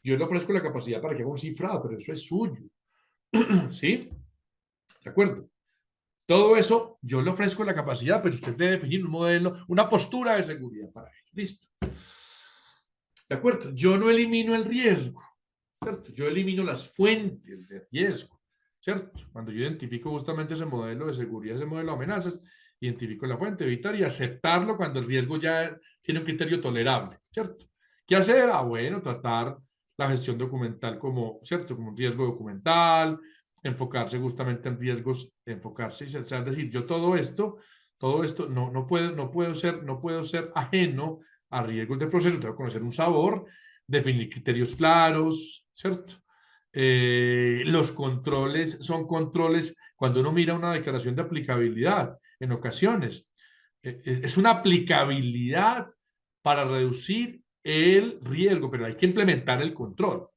Yo le ofrezco la capacidad para que haga un cifrado, pero eso es suyo. ¿Sí? ¿De acuerdo? Todo eso, yo le ofrezco la capacidad, pero usted debe definir un modelo, una postura de seguridad para ello. Listo. ¿De acuerdo? Yo no elimino el riesgo, ¿cierto? Yo elimino las fuentes de riesgo, ¿cierto? Cuando yo identifico justamente ese modelo de seguridad, ese modelo de amenazas, identifico la fuente, evitar y aceptarlo cuando el riesgo ya tiene un criterio tolerable, ¿cierto? ¿Qué hacer? Bueno, tratar la gestión documental como, ¿cierto? Como un riesgo documental, enfocarse justamente en riesgos, enfocarse, o sea, es decir, yo todo esto no puedo ser ajeno a riesgos de proceso, tengo que conocer un sabor, definir criterios claros, ¿cierto? Los controles son controles, cuando uno mira una declaración de aplicabilidad, en ocasiones, es una aplicabilidad para reducir el riesgo, pero hay que implementar el control. O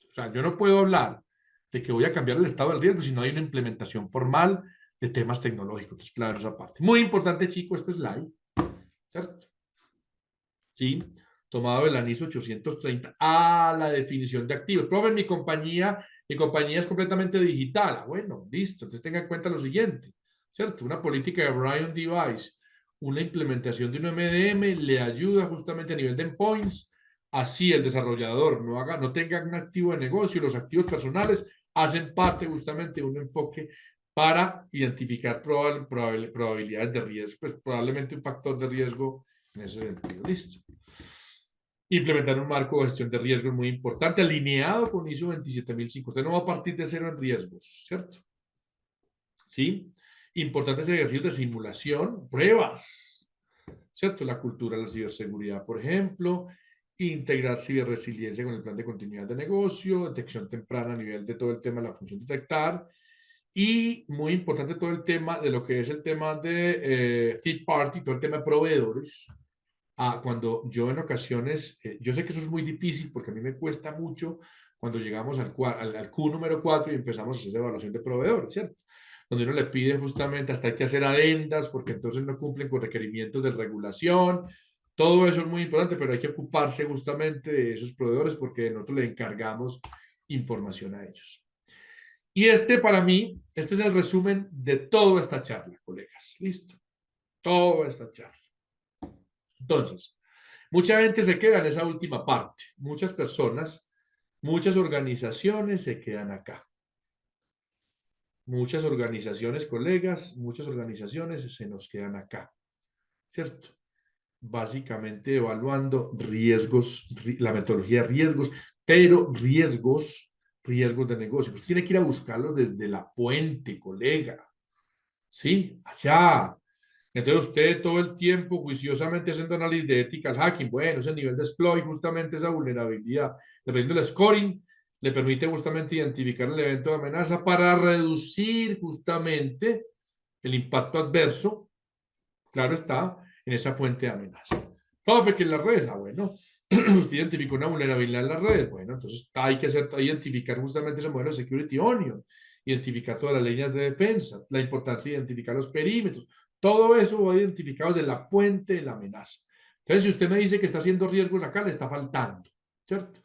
sea, yo no puedo hablar de que voy a cambiar el estado del riesgo si no hay una implementación formal de temas tecnológicos. Entonces, claro, esa parte. Muy importante, chico, este slide, ¿cierto? ¿Sí? Tomado del anís 830 a la definición de activos. Profe, mi compañía es completamente digital. Ah, bueno, listo. Entonces tenga en cuenta lo siguiente, ¿cierto? Una política de Brian Device, una implementación de un MDM le ayuda justamente a nivel de endpoints. Así el desarrollador no tenga un activo de negocio, los activos personales hacen parte justamente de un enfoque para identificar probabilidades de riesgo, pues probablemente un factor de riesgo en ese sentido. Listo. Implementar un marco de gestión de riesgos muy importante, alineado con ISO 27005. Usted no va a partir de cero en riesgos, ¿cierto? ¿Sí? Importantes ejercicios de simulación, pruebas, ¿cierto? La cultura de la ciberseguridad, por ejemplo, integrar ciberresiliencia con el plan de continuidad de negocio, detección temprana a nivel de todo el tema de la función detectar, y muy importante todo el tema de lo que es el tema de third party, todo el tema de proveedores. Cuando yo en ocasiones, yo sé que eso es muy difícil porque a mí me cuesta mucho cuando llegamos al Q número 4 y empezamos a hacer evaluación de proveedores, ¿cierto? Donde uno le pide justamente hasta hay que hacer adendas porque entonces no cumplen con requerimientos de regulación. Todo eso es muy importante, pero hay que ocuparse justamente de esos proveedores porque nosotros le encargamos información a ellos. Y para mí, este es el resumen de toda esta charla, colegas. Listo. Toda esta charla. Entonces, mucha gente se queda en esa última parte. Muchas personas, muchas organizaciones se quedan acá. Muchas organizaciones, colegas, muchas organizaciones se nos quedan acá. ¿Cierto? Básicamente evaluando riesgos, la metodología de riesgos, pero riesgos de negocio. Pues tiene que ir a buscarlos desde la fuente, colega. ¿Sí? Allá. Entonces usted todo el tiempo juiciosamente haciendo análisis de ethical hacking, bueno, ese nivel de exploit, justamente esa vulnerabilidad, dependiendo del scoring, le permite justamente identificar el evento de amenaza para reducir justamente el impacto adverso, claro está, en esa fuente de amenaza. Profe, que en las redes, bueno, usted identificó una vulnerabilidad en las redes, bueno, entonces hay que identificar justamente ese modelo de security onion, identificar todas las líneas de defensa, la importancia de identificar los perímetros, todo eso va identificado de la fuente de la amenaza. Entonces, si usted me dice que está haciendo riesgos acá, le está faltando, ¿cierto?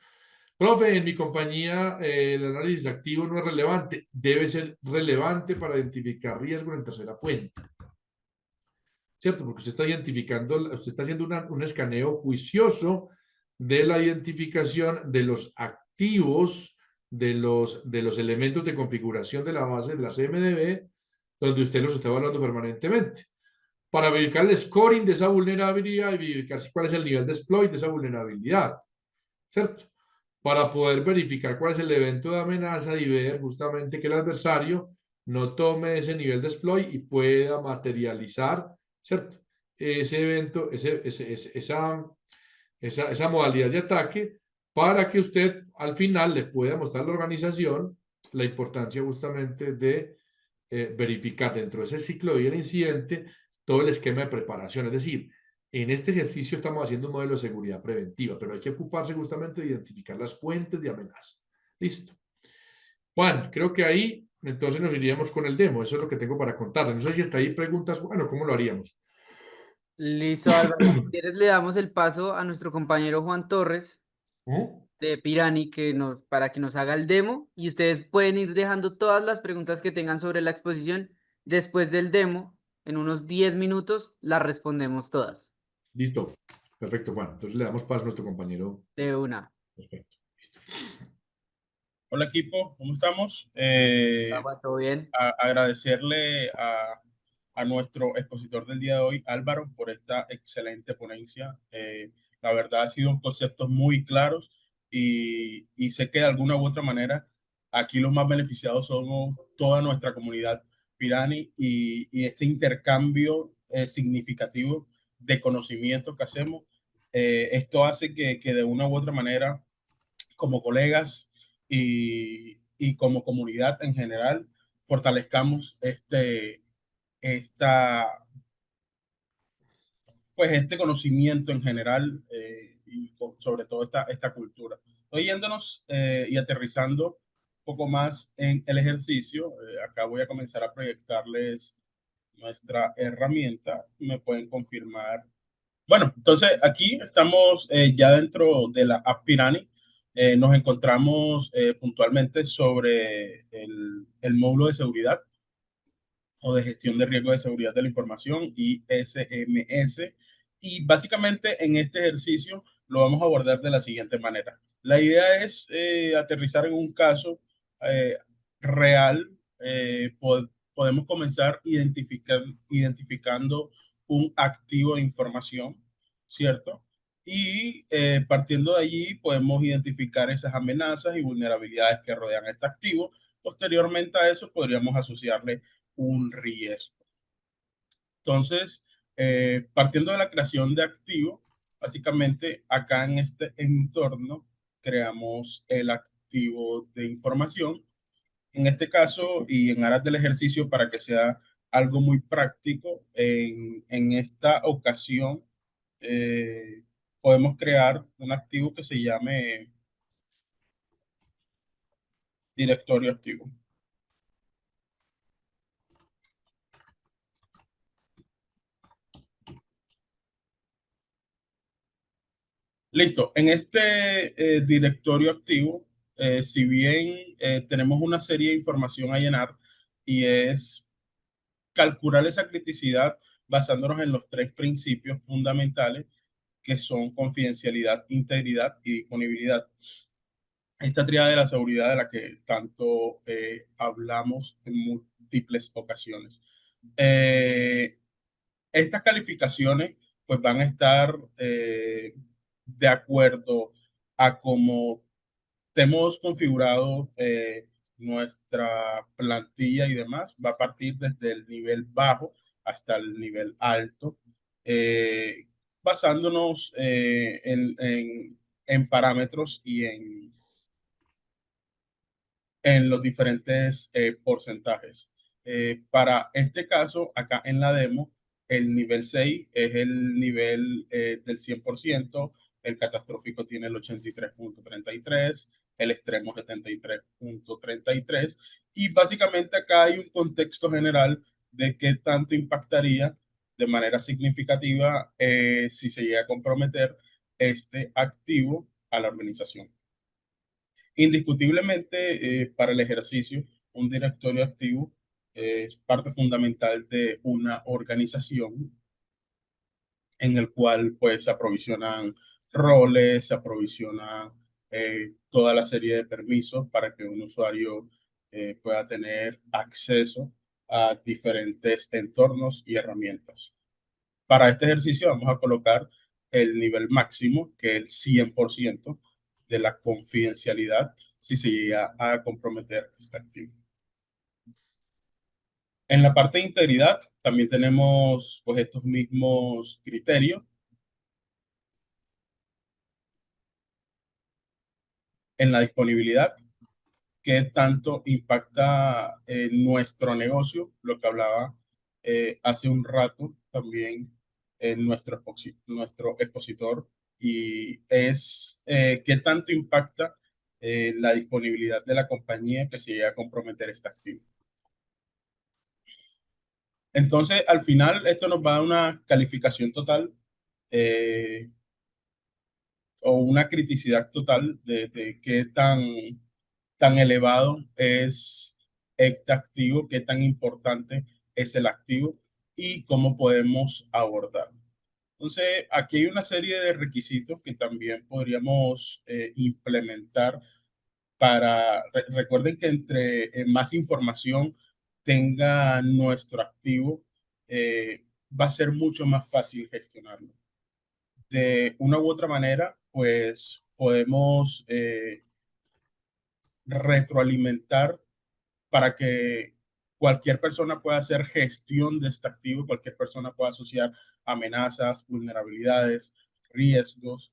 Profe, en mi compañía el análisis activo no es relevante, debe ser relevante para identificar riesgos en tercera fuente. ¿Cierto? Porque usted está identificando, usted está haciendo un escaneo juicioso de la identificación de los activos, de los elementos de configuración de la base de la CMDB, donde usted los está evaluando permanentemente, para verificar el scoring de esa vulnerabilidad y verificar cuál es el nivel de exploit de esa vulnerabilidad, ¿cierto? Para poder verificar cuál es el evento de amenaza y ver justamente que el adversario no tome ese nivel de exploit y pueda materializar, ¿cierto? Ese evento, esa modalidad de ataque para que usted al final le pueda mostrar a la organización la importancia justamente de verificar dentro de ese ciclo de vida del incidente todo el esquema de preparación. Es decir, en este ejercicio estamos haciendo un modelo de seguridad preventiva, pero hay que ocuparse justamente de identificar las fuentes de amenaza. Listo. Juan, creo que ahí entonces nos iríamos con el demo. Eso es lo que tengo para contarles. No sé si hasta ahí preguntas, bueno, ¿cómo lo haríamos? Listo, Álvaro. Si quieres, le damos el paso a nuestro compañero Juan Torres ¿Mm? de Pirani para que nos haga el demo y ustedes pueden ir dejando todas las preguntas que tengan sobre la exposición. Después del demo, en unos 10 minutos, las respondemos todas. Listo. Perfecto, Juan. Entonces le damos paso a nuestro compañero. De una. Perfecto. Listo. Hola equipo, ¿cómo estamos? Rafa, ¿todo bien? Agradecerle a nuestro expositor del día de hoy, Álvaro, por esta excelente ponencia. La verdad ha sido conceptos muy claros y sé que de alguna u otra manera aquí los más beneficiados somos toda nuestra comunidad Pirani y ese intercambio significativo de conocimientos que hacemos. Esto hace que de una u otra manera como colegas y como comunidad en general fortalezcamos esta, pues este conocimiento en general sobre todo esta cultura. Estoy yéndonos y aterrizando un poco más en el ejercicio. Acá voy a comenzar a proyectarles nuestra herramienta. Me pueden confirmar. Bueno, entonces aquí estamos ya dentro de la app Pirani. Nos encontramos puntualmente sobre el módulo de seguridad o de gestión de riesgo de seguridad de la información, ISMS. Y básicamente en este ejercicio lo vamos a abordar de la siguiente manera. La idea es aterrizar en un caso real, podemos comenzar identificando un activo de información, ¿cierto? Y partiendo de allí podemos identificar esas amenazas y vulnerabilidades que rodean este activo. Posteriormente a eso podríamos asociarle un riesgo. Entonces, partiendo de la creación de activo, básicamente acá en este entorno creamos el activo de información. En este caso y en aras del ejercicio, para que sea algo muy práctico, en esta ocasión eh, podemos crear un activo que se llame directorio activo. Listo. En este directorio activo, si bien tenemos una serie de información a llenar y es calcular esa criticidad basándonos en los tres principios fundamentales que son confidencialidad, integridad y disponibilidad. Esta tríada de la seguridad de la que tanto hablamos en múltiples ocasiones. Eh, Estas calificaciones pues van a estar de acuerdo a cómo hemos configurado nuestra plantilla y demás. Va a partir desde el nivel bajo hasta el nivel alto, eh, basándonos en parámetros y en los diferentes porcentajes. Para este caso, acá en la demo, el nivel 6 es el nivel del 100%, el catastrófico tiene el 83.33, el extremo 73.33, y básicamente acá hay un contexto general de qué tanto impactaría de manera significativa si se llega a comprometer este activo a la organización. Indiscutiblemente, para el ejercicio, un directorio activo es parte fundamental de una organización en el cual pues se aprovisionan roles, se aprovisiona toda la serie de permisos para que un usuario pueda tener acceso a diferentes entornos y herramientas. Para este ejercicio vamos a colocar el nivel máximo, que es el 100% de la confidencialidad, si se llega a comprometer este activo. En la parte de integridad también tenemos pues estos mismos criterios. En la disponibilidad, qué tanto impacta nuestro negocio, lo que hablaba hace un rato también en nuestro expositor, y es qué tanto impacta la disponibilidad de la compañía que se llega a comprometer este activo. Entonces, al final, esto nos va a dar una calificación total eh, o una criticidad total de qué tan elevado es este activo, qué tan importante es el activo y cómo podemos abordarlo. Entonces, aquí hay una serie de requisitos que también podríamos implementar para, recuerden que entre más información tenga nuestro activo, va a ser mucho más fácil gestionarlo. De una u otra manera, pues podemos retroalimentar para que cualquier persona pueda hacer gestión de este activo, cualquier persona pueda asociar amenazas, vulnerabilidades, riesgos,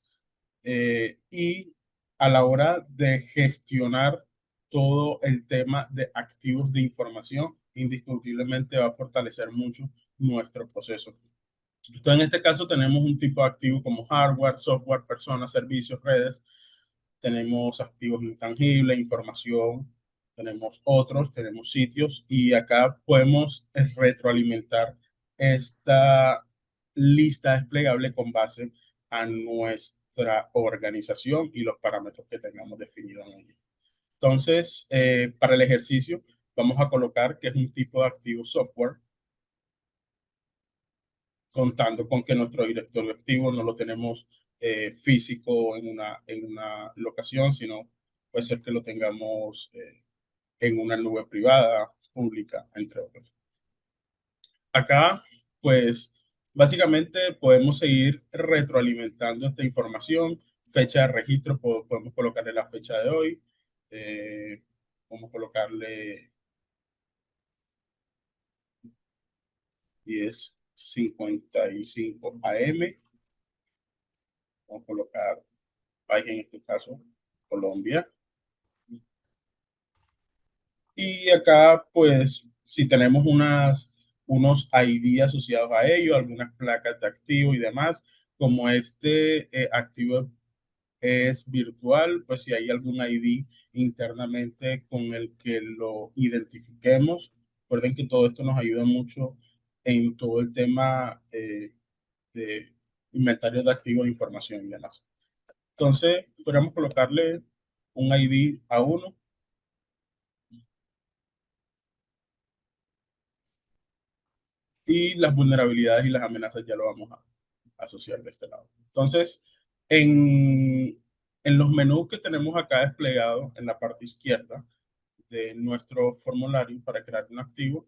y a la hora de gestionar todo el tema de activos de información, indiscutiblemente va a fortalecer mucho nuestro proceso. Entonces, en este caso tenemos un tipo de activo como hardware, software, personas, servicios, redes. Tenemos activos intangibles, información, tenemos otros, tenemos sitios, y acá podemos retroalimentar esta lista desplegable con base a nuestra organización y los parámetros que tengamos definidos en ella. Entonces, para el ejercicio, vamos a colocar que es un tipo de activo software, contando con que nuestro directorio activo no lo tenemos físico en una locación, sino puede ser que lo tengamos en una nube privada, pública, entre otros. Acá, pues, básicamente podemos seguir retroalimentando esta información. Fecha de registro, podemos colocarle la fecha de hoy. Podemos colocarle 10:55 AM. Vamos a colocar país, en este caso, Colombia. Y acá, pues, si tenemos unos ID asociados a ello, algunas placas de activo y demás, como este activo es virtual, pues si hay algún ID internamente con el que lo identifiquemos. Recuerden que todo esto nos ayuda mucho en todo el tema de inventario de activos de información y demás. Entonces, podríamos colocarle un ID a uno y las vulnerabilidades y las amenazas ya lo vamos a asociar de este lado. Entonces, en los menús que tenemos acá desplegados en la parte izquierda de nuestro formulario para crear un activo,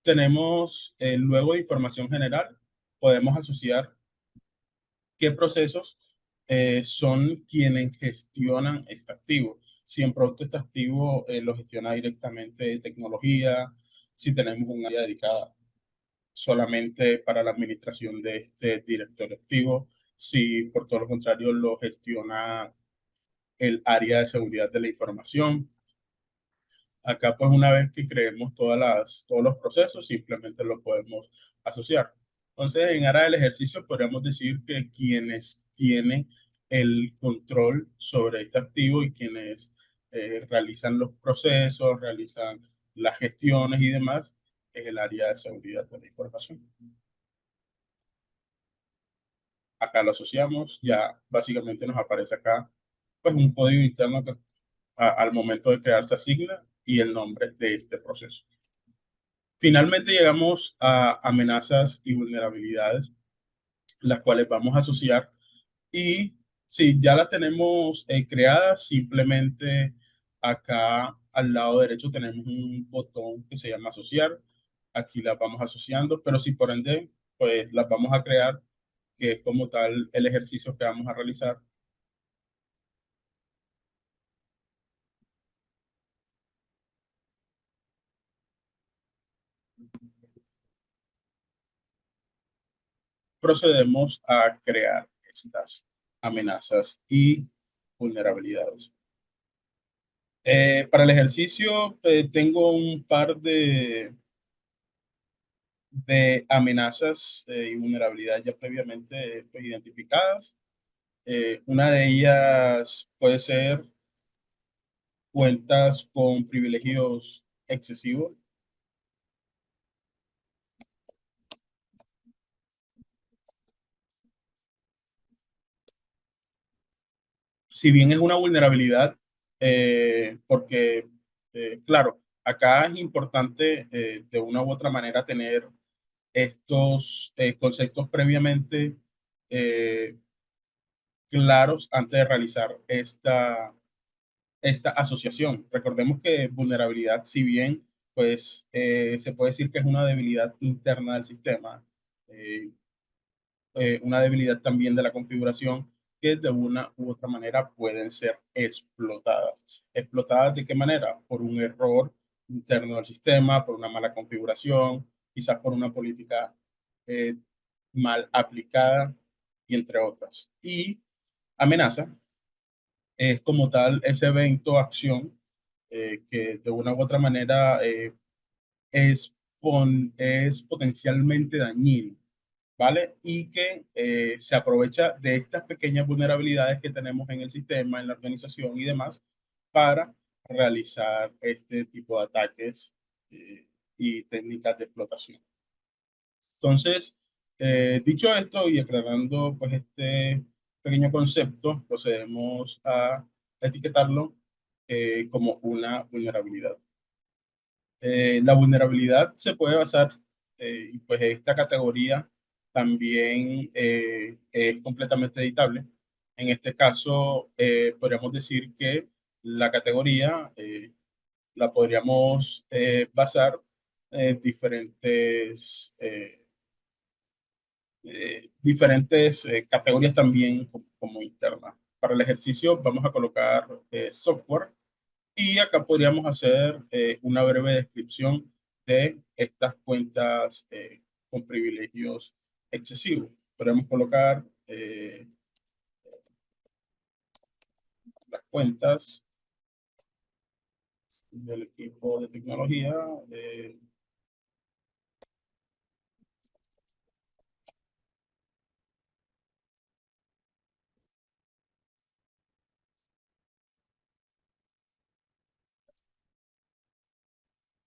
tenemos luego de información general, podemos asociar qué procesos son quienes gestionan este activo. Si en pronto este activo lo gestiona directamente tecnología, si tenemos un área dedicada solamente para la administración de este directorio activo, si por todo lo contrario lo gestiona el área de seguridad de la información. Acá, pues una vez que creemos todos los procesos, simplemente lo podemos asociar. Entonces, en área del ejercicio, podríamos decir que quienes tienen el control sobre este activo y quienes realizan los procesos, realizan las gestiones y demás, es el área de seguridad de la información. Acá lo asociamos, ya básicamente nos aparece acá pues un código interno que al momento de crear se asigna y el nombre de este proceso. Finalmente llegamos a amenazas y vulnerabilidades, las cuales vamos a asociar y si ya las tenemos creadas, simplemente acá al lado derecho tenemos un botón que se llama asociar. Aquí las vamos asociando, pero si por ende, pues las vamos a crear, que es como tal el ejercicio que vamos a realizar. Procedemos a crear estas amenazas y vulnerabilidades. Para el ejercicio tengo un par de amenazas y vulnerabilidades ya previamente pues, identificadas. Una de ellas puede ser cuentas con privilegios excesivos. Si bien es una vulnerabilidad, porque, claro, acá es importante de una u otra manera tener estos conceptos previamente eh, claros antes de realizar esta asociación. Recordemos que vulnerabilidad, si bien pues se puede decir que es una debilidad interna del sistema, eh, una debilidad también de la configuración que de una u otra manera pueden ser explotadas. ¿Explotadas de qué manera? Por un error interno del sistema, por una mala configuración, quizás por una política eh, mal aplicada y entre otras. Y amenaza es como tal ese evento, acción, que de una u otra manera es potencialmente dañino, ¿vale? Y que se aprovecha de estas pequeñas vulnerabilidades que tenemos en el sistema, en la organización y demás, para realizar este tipo de ataques y técnicas de explotación. Entonces, dicho esto y aclarando pues este pequeño concepto, procedemos a etiquetarlo como una vulnerabilidad. La vulnerabilidad se puede basar, y pues esta categoría también es completamente editable. En este caso, podríamos decir que la categoría la podríamos basar en diferentes categorías también como internas. Para el ejercicio vamos a colocar software y acá podríamos hacer una breve descripción de estas cuentas con privilegios excesivos. Podemos colocar las cuentas del equipo de tecnología.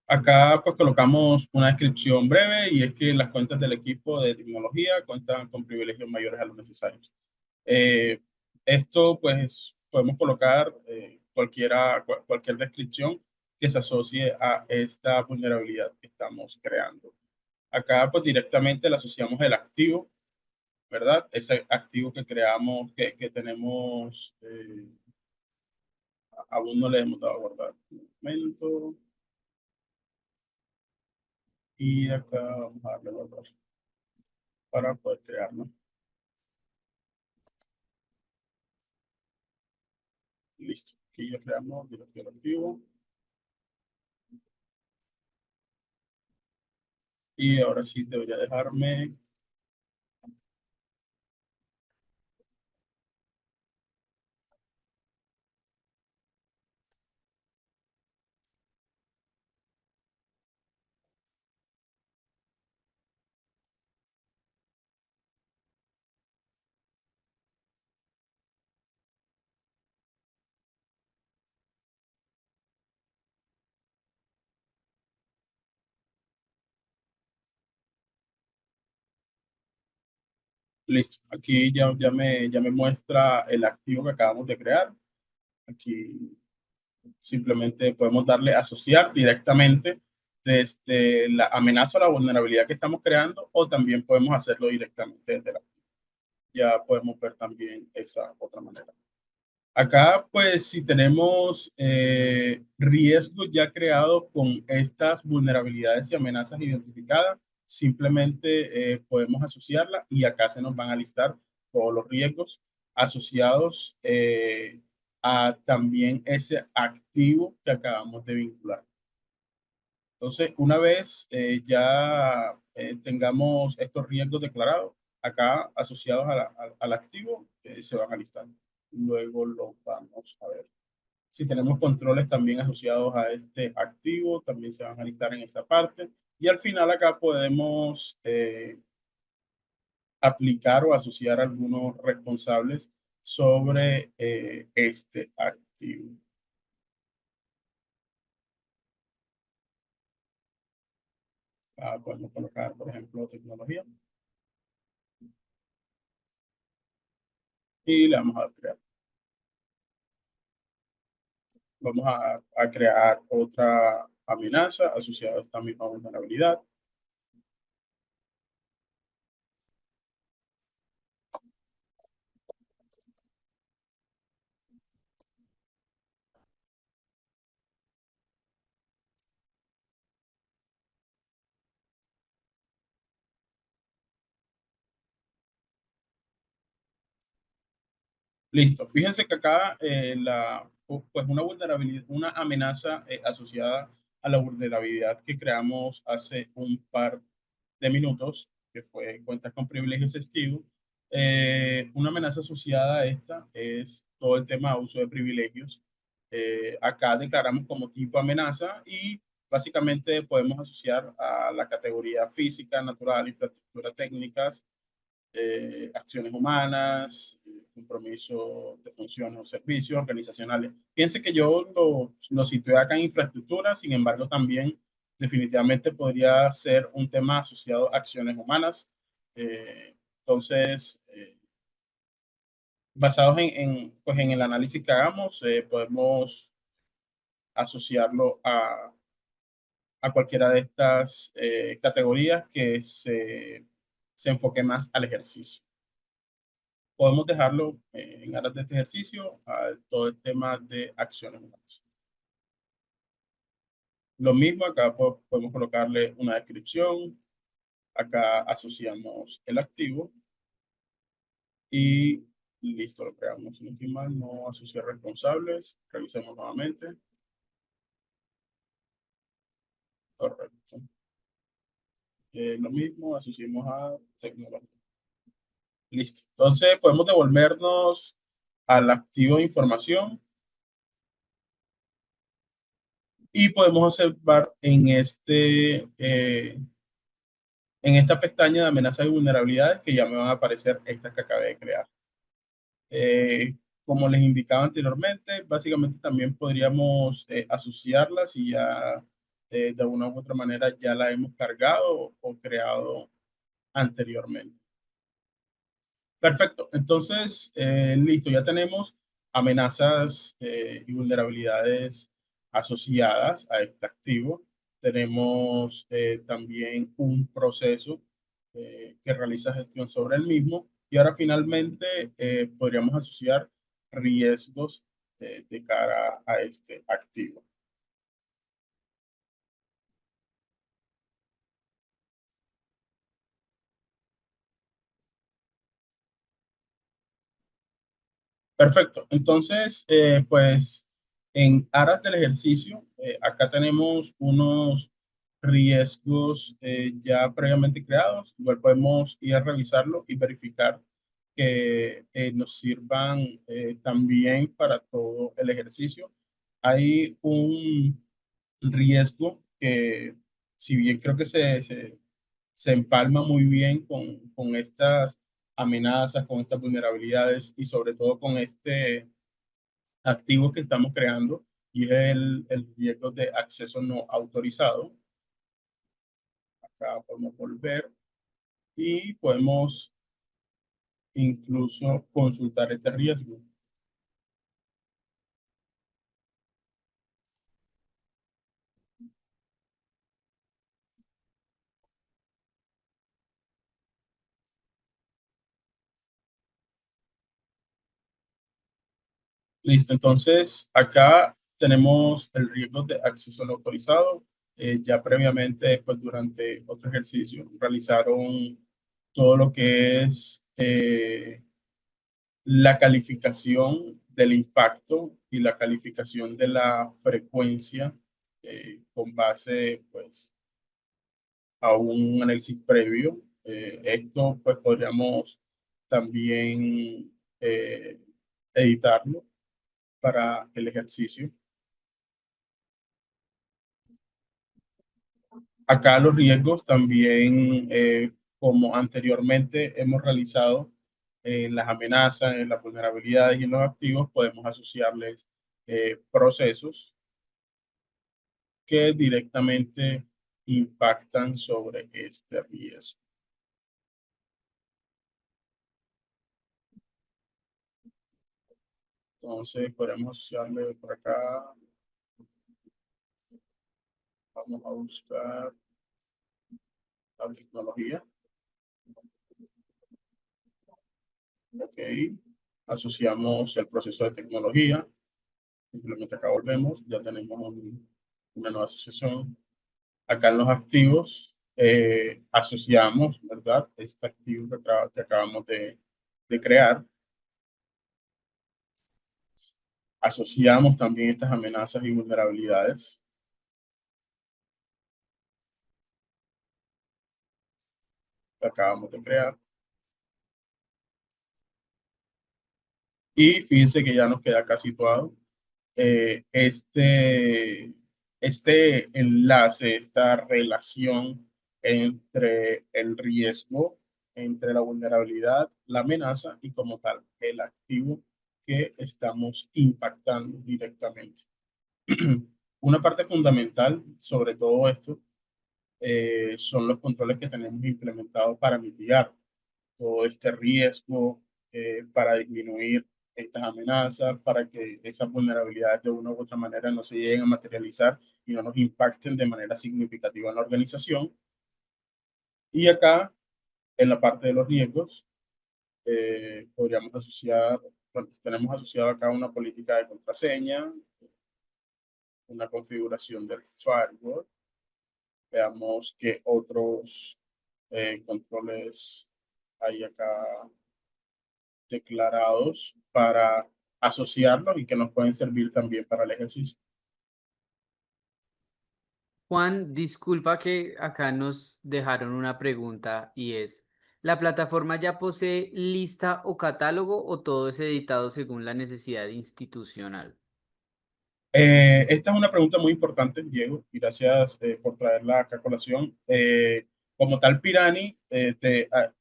Acá pues colocamos una descripción breve y es que las cuentas del equipo de tecnología cuentan con privilegios mayores a los necesarios. Esto pues podemos colocar cualquier descripción que se asocie a esta vulnerabilidad que estamos creando. Acá pues directamente le asociamos el activo, ¿verdad? Ese activo que creamos, que tenemos, aún no le hemos dado a guardar. Un momento. Y acá vamos a darle a guardar para poder crearlo. Listo. Aquí ya creamos directorio activo. Y ahora sí debería dejarme. Listo. Aquí ya me muestra el activo que acabamos de crear. Aquí simplemente podemos darle asociar directamente desde la amenaza o la vulnerabilidad que estamos creando, o también podemos hacerlo directamente desde la. Ya podemos ver también esa otra manera. Acá, pues, si tenemos riesgos ya creados con estas vulnerabilidades y amenazas identificadas, simplemente podemos asociarla y acá se nos van a listar todos los riesgos asociados a también ese activo que acabamos de vincular. Entonces, una vez ya tengamos estos riesgos declarados, acá asociados al activo, se van a listar. Luego lo vamos a ver. Si tenemos controles también asociados a este activo, también se van a listar en esta parte. Y al final acá podemos aplicar o asociar algunos responsables sobre este activo. Podemos colocar, por ejemplo, tecnología. Y le vamos a crear. Vamos a crear otra amenaza asociada a esta misma vulnerabilidad. Listo. Fíjense que acá pues una vulnerabilidad, una amenaza asociada a la vulnerabilidad que creamos hace un par de minutos, que fue cuentas con privilegios excesivos. Una amenaza asociada a esta es todo el tema de uso de privilegios. Acá declaramos como tipo amenaza y básicamente podemos asociar a la categoría física, natural, infraestructura técnicas, acciones humanas, compromiso de funciones o servicios organizacionales. Piense que yo lo situé acá en infraestructura, sin embargo también definitivamente podría ser un tema asociado a acciones humanas. Entonces, basados pues en el análisis que hagamos, podemos asociarlo a cualquiera de estas categorías que se enfoque más al ejercicio. Podemos dejarlo en aras de este ejercicio a todo el tema de acciones humanas. Lo mismo, acá podemos colocarle una descripción. Acá asociamos el activo y listo, lo creamos. Si no estoy mal, no asociar responsables. Revisemos nuevamente. Correcto. Lo mismo, asociamos a tecnología. Listo. Entonces podemos devolvernos al activo de información y podemos observar en esta pestaña de amenazas y vulnerabilidades que ya me van a aparecer estas que acabé de crear. Como les indicaba anteriormente, básicamente también podríamos asociarlas y ya de una u otra manera ya la hemos cargado o creado anteriormente. Perfecto. Entonces, listo, ya tenemos amenazas y vulnerabilidades asociadas a este activo. Tenemos también un proceso que realiza gestión sobre el mismo. Y ahora finalmente podríamos asociar riesgos de cara a este activo. Perfecto. Entonces, pues en aras del ejercicio, acá tenemos unos riesgos ya previamente creados. Igual podemos ir a revisarlo y verificar que nos sirvan también para todo el ejercicio. Hay un riesgo que, si bien creo que se empalma muy bien con estas amenazas, con estas vulnerabilidades y sobre todo con este activo que estamos creando, y es el riesgo de acceso no autorizado. Acá podemos volver y podemos incluso consultar este riesgo. Listo, entonces acá tenemos el riesgo de acceso no autorizado. Ya previamente, pues durante otro ejercicio, realizaron todo lo que es la calificación del impacto y la calificación de la frecuencia con base, pues, a un análisis previo. Esto, pues, podríamos también editarlo para el ejercicio. Acá los riesgos también, como anteriormente hemos realizado en las amenazas, en las vulnerabilidades y en los activos, podemos asociarles procesos que directamente impactan sobre este riesgo. Entonces, podemos asociarle por acá. Vamos a buscar la tecnología. Ok. Asociamos el proceso de tecnología. Simplemente acá volvemos. Ya tenemos una nueva asociación. Acá en los activos asociamos, ¿verdad? Este activo que acabamos de crear. Asociamos también estas amenazas y vulnerabilidades que acabamos de crear. Y fíjense que ya nos queda acá situado este enlace, esta relación entre el riesgo, entre la vulnerabilidad, la amenaza y como tal el activo que estamos impactando directamente. Una parte fundamental sobre todo esto son los controles que tenemos implementados para mitigar todo este riesgo, para disminuir estas amenazas, para que esas vulnerabilidades de una u otra manera no se lleguen a materializar y no nos impacten de manera significativa en la organización. Y acá, en la parte de los riesgos, podríamos asociar, bueno, tenemos asociado acá una política de contraseña, una configuración del firewall. Veamos qué otros controles hay acá declarados para asociarlos y que nos pueden servir también para el ejercicio. Juan, disculpa que acá nos dejaron una pregunta y es, ¿la plataforma ya posee lista o catálogo o todo es editado según la necesidad institucional? Esta es una pregunta muy importante, Diego, y gracias por traerla acá a colación. Como tal, Pirani,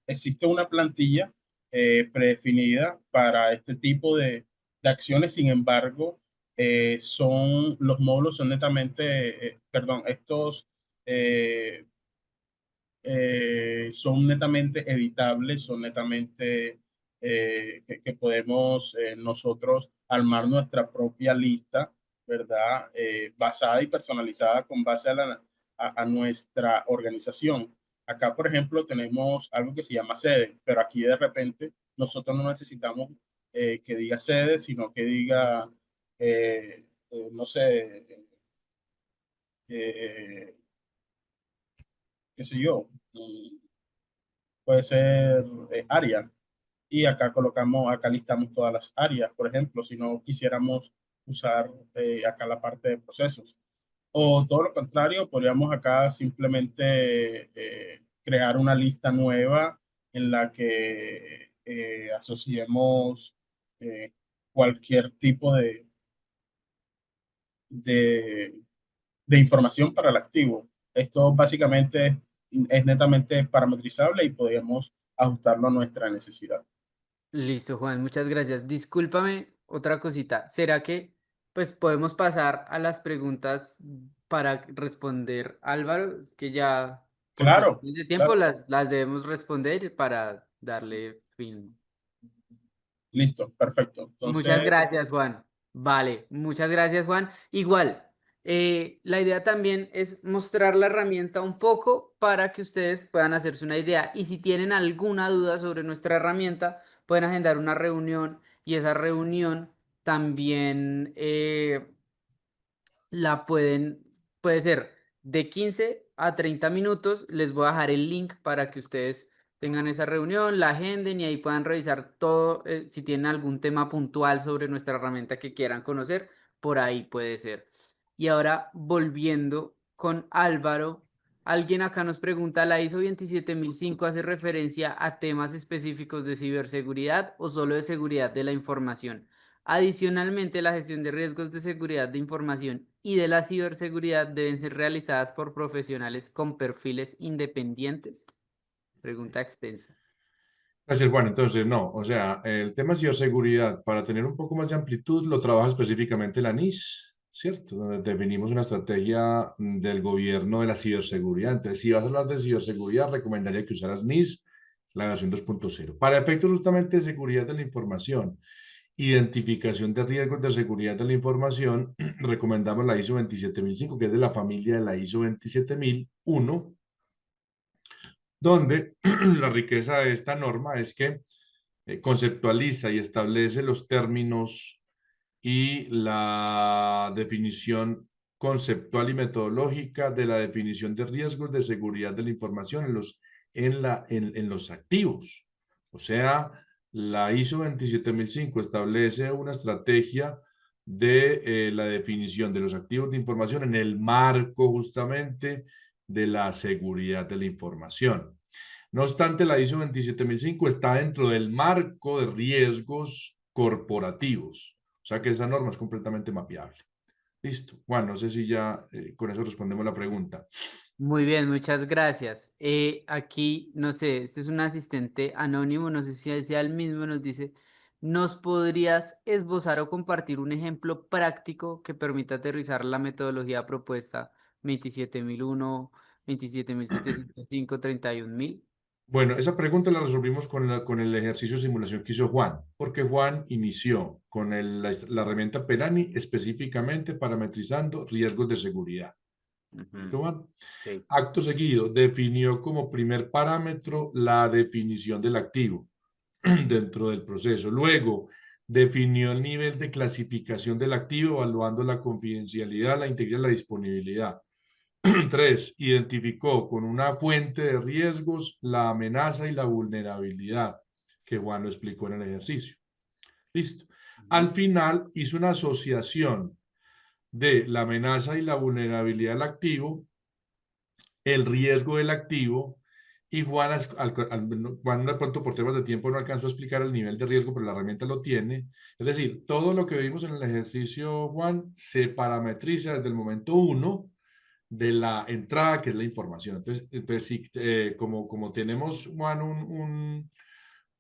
existe una plantilla predefinida para este tipo de acciones. Sin embargo, los módulos son netamente, perdón, estos eh, son netamente editables, son netamente que podemos nosotros armar nuestra propia lista, ¿verdad? Basada y personalizada con base a nuestra organización. Acá, por ejemplo, tenemos algo que se llama sede, pero aquí de repente nosotros no necesitamos que diga sede, sino que diga, no sé, eh, qué sé yo, puede ser área. Y acá acá listamos todas las áreas, por ejemplo, si no quisiéramos usar acá la parte de procesos. O todo lo contrario, podríamos acá simplemente crear una lista nueva en la que asociemos cualquier tipo de, de información para el activo. Esto básicamente es netamente parametrizable y podemos ajustarlo a nuestra necesidad. Listo, Juan, muchas gracias. Discúlpame, otra cosita. ¿Será que pues podemos pasar a las preguntas para responder Álvaro? Es que ya por Claro, cuestiones de tiempo claro. las debemos responder para darle fin. Listo, perfecto. Muchas Entonces, gracias, Juan. Vale, muchas gracias, Juan. Igual, la idea también es mostrar la herramienta un poco para que ustedes puedan hacerse una idea. Y si tienen alguna duda sobre nuestra herramienta, pueden agendar una reunión y esa reunión también puede ser de 15 a 30 minutos. Les voy a dejar el link para que ustedes tengan esa reunión, la agenden y ahí puedan revisar todo. Si tienen algún tema puntual sobre nuestra herramienta que quieran conocer, por ahí puede ser. Y ahora volviendo con Álvaro, alguien acá nos pregunta, ¿la ISO 27005 hace referencia a temas específicos de ciberseguridad o solo de seguridad de la información? Adicionalmente, la gestión de riesgos de seguridad de información y de la ciberseguridad deben ser realizadas por profesionales con perfiles independientes. Pregunta extensa. Gracias, Juan. Entonces, no, o sea, el tema de ciberseguridad, para tener un poco más de amplitud, lo trabaja específicamente la NIS, ¿cierto? Donde definimos una estrategia del gobierno de la ciberseguridad. Entonces, si vas a hablar de ciberseguridad, recomendaría que usaras NIS, la versión 2.0. Para efectos justamente de seguridad de la información, identificación de riesgos de seguridad de la información, recomendamos la ISO 27005, que es de la familia de la ISO 27001, donde la riqueza de esta norma es que conceptualiza y establece los términos y la definición conceptual y metodológica de la definición de riesgos de seguridad de la información en los activos. O sea, la ISO 27005 establece una estrategia de la definición de los activos de información en el marco justamente de la seguridad de la información. No obstante, la ISO 27005 está dentro del marco de riesgos corporativos, o sea que esa norma es completamente mapeable. Listo. Juan, no sé si ya con eso respondemos la pregunta. Muy bien, muchas gracias. Aquí, no sé, este es un asistente anónimo, no sé si sea el mismo, nos dice, ¿nos podrías esbozar o compartir un ejemplo práctico que permita aterrizar la metodología propuesta 27001, 27705, 31000? Bueno, esa pregunta la resolvimos con el ejercicio de simulación que hizo Juan, porque Juan inició con la herramienta Perani específicamente parametrizando riesgos de seguridad. Ujú, ¿Listo, Juan? ok. Acto seguido, definió como primer parámetro la definición del activo dentro del proceso. Luego, definió el nivel de clasificación del activo evaluando la confidencialidad, la integridad y la disponibilidad. 3, identificó con una fuente de riesgos la amenaza y la vulnerabilidad, que Juan lo explicó en el ejercicio. Listo. Al final hizo una asociación de la amenaza y la vulnerabilidad del activo, el riesgo del activo, y Juan, Juan de pronto por temas de tiempo no alcanzó a explicar el nivel de riesgo, pero la herramienta lo tiene. Es decir, todo lo que vimos en el ejercicio, Juan, se parametriza desde el momento 1 de la entrada, que es la información. Entonces sí, como tenemos, Juan,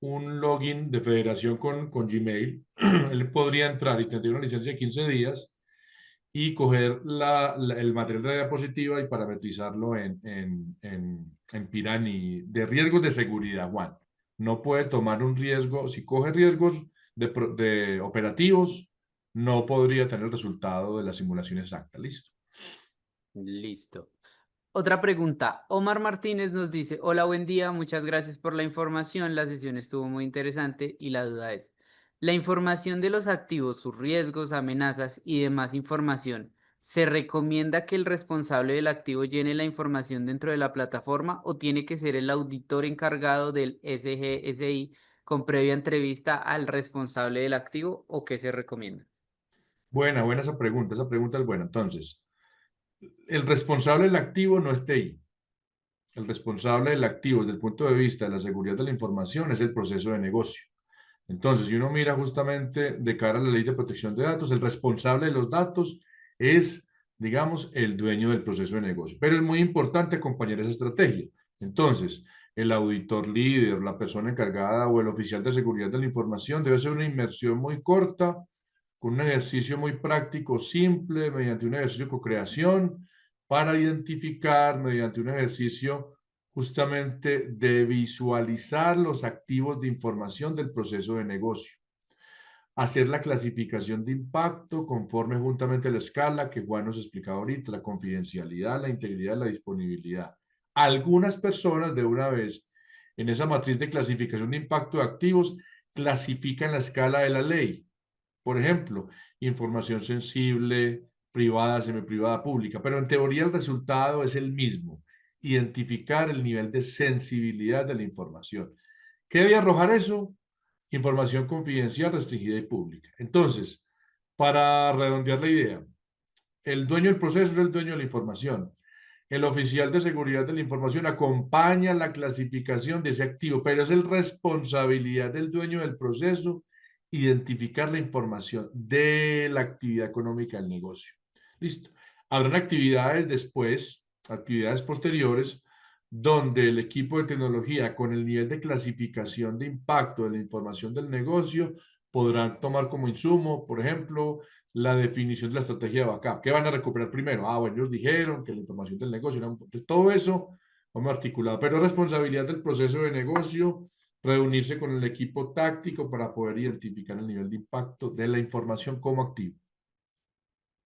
un login de federación con Gmail, él podría entrar y tendría una licencia de 15 días y coger el material de la diapositiva y parametrizarlo en Pirani de riesgos de seguridad, Juan. No puede tomar un riesgo, si coge riesgos de operativos, no podría tener el resultado de la simulación exacta. Listo. Listo. Otra pregunta. Omar Martínez nos dice, hola, buen día, muchas gracias por la información, la sesión estuvo muy interesante y la duda es, la información de los activos, sus riesgos, amenazas y demás información, ¿se recomienda que el responsable del activo llene la información dentro de la plataforma o tiene que ser el auditor encargado del SGSI con previa entrevista al responsable del activo o qué se recomienda? Buena esa pregunta es buena. Entonces, el responsable del activo no es TI. El responsable del activo desde el punto de vista de la seguridad de la información es el proceso de negocio. Entonces, si uno mira justamente de cara a la ley de protección de datos, el responsable de los datos es, digamos, el dueño del proceso de negocio. Pero es muy importante acompañar esa estrategia. Entonces, el auditor líder, la persona encargada o el oficial de seguridad de la información debe ser una inmersión muy corta, con un ejercicio muy práctico, simple, mediante un ejercicio de co-creación, para identificar, mediante un ejercicio justamente de visualizar los activos de información del proceso de negocio. Hacer la clasificación de impacto conforme juntamente a la escala que Juan nos explicaba ahorita, la confidencialidad, la integridad, la disponibilidad. Algunas personas de una vez en esa matriz de clasificación de impacto de activos clasifican la escala de la ley. Por ejemplo, información sensible, privada, semiprivada, pública, pero en teoría el resultado es el mismo, identificar el nivel de sensibilidad de la información. ¿Qué debe arrojar eso? Información confidencial, restringida y pública. Entonces, para redondear la idea, el dueño del proceso es el dueño de la información. El oficial de seguridad de la información acompaña la clasificación de ese activo, pero es el responsabilidad del dueño del proceso identificar la información de la actividad económica del negocio. Listo. Habrán actividades después, actividades posteriores, donde el equipo de tecnología con el nivel de clasificación de impacto de la información del negocio podrán tomar como insumo, por ejemplo, la definición de la estrategia de backup. ¿Qué van a recuperar primero? Bueno, ellos dijeron que la información del negocio, entonces todo eso vamos a articular, pero es responsabilidad del proceso de negocio reunirse con el equipo táctico para poder identificar el nivel de impacto de la información como activo.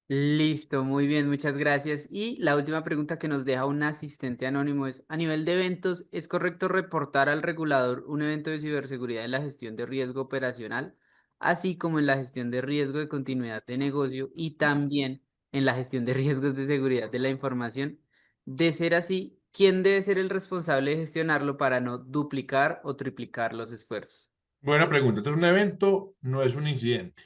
Listo, muy bien, muchas gracias. Y la última pregunta que nos deja un asistente anónimo es, a nivel de eventos, ¿es correcto reportar al regulador un evento de ciberseguridad en la gestión de riesgo operacional, así como en la gestión de riesgo de continuidad de negocio y también en la gestión de riesgos de seguridad de la información? De ser así, ¿quién debe ser el responsable de gestionarlo para no duplicar o triplicar los esfuerzos? Buena pregunta. Entonces, un evento no es un incidente.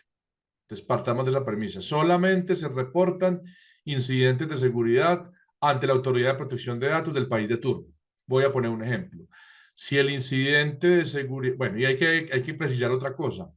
Entonces, partamos de esa premisa. Solamente se reportan incidentes de seguridad ante la Autoridad de Protección de Datos del país de turno. Voy a poner un ejemplo. Si el incidente de seguridad, bueno, y hay que precisar otra cosa.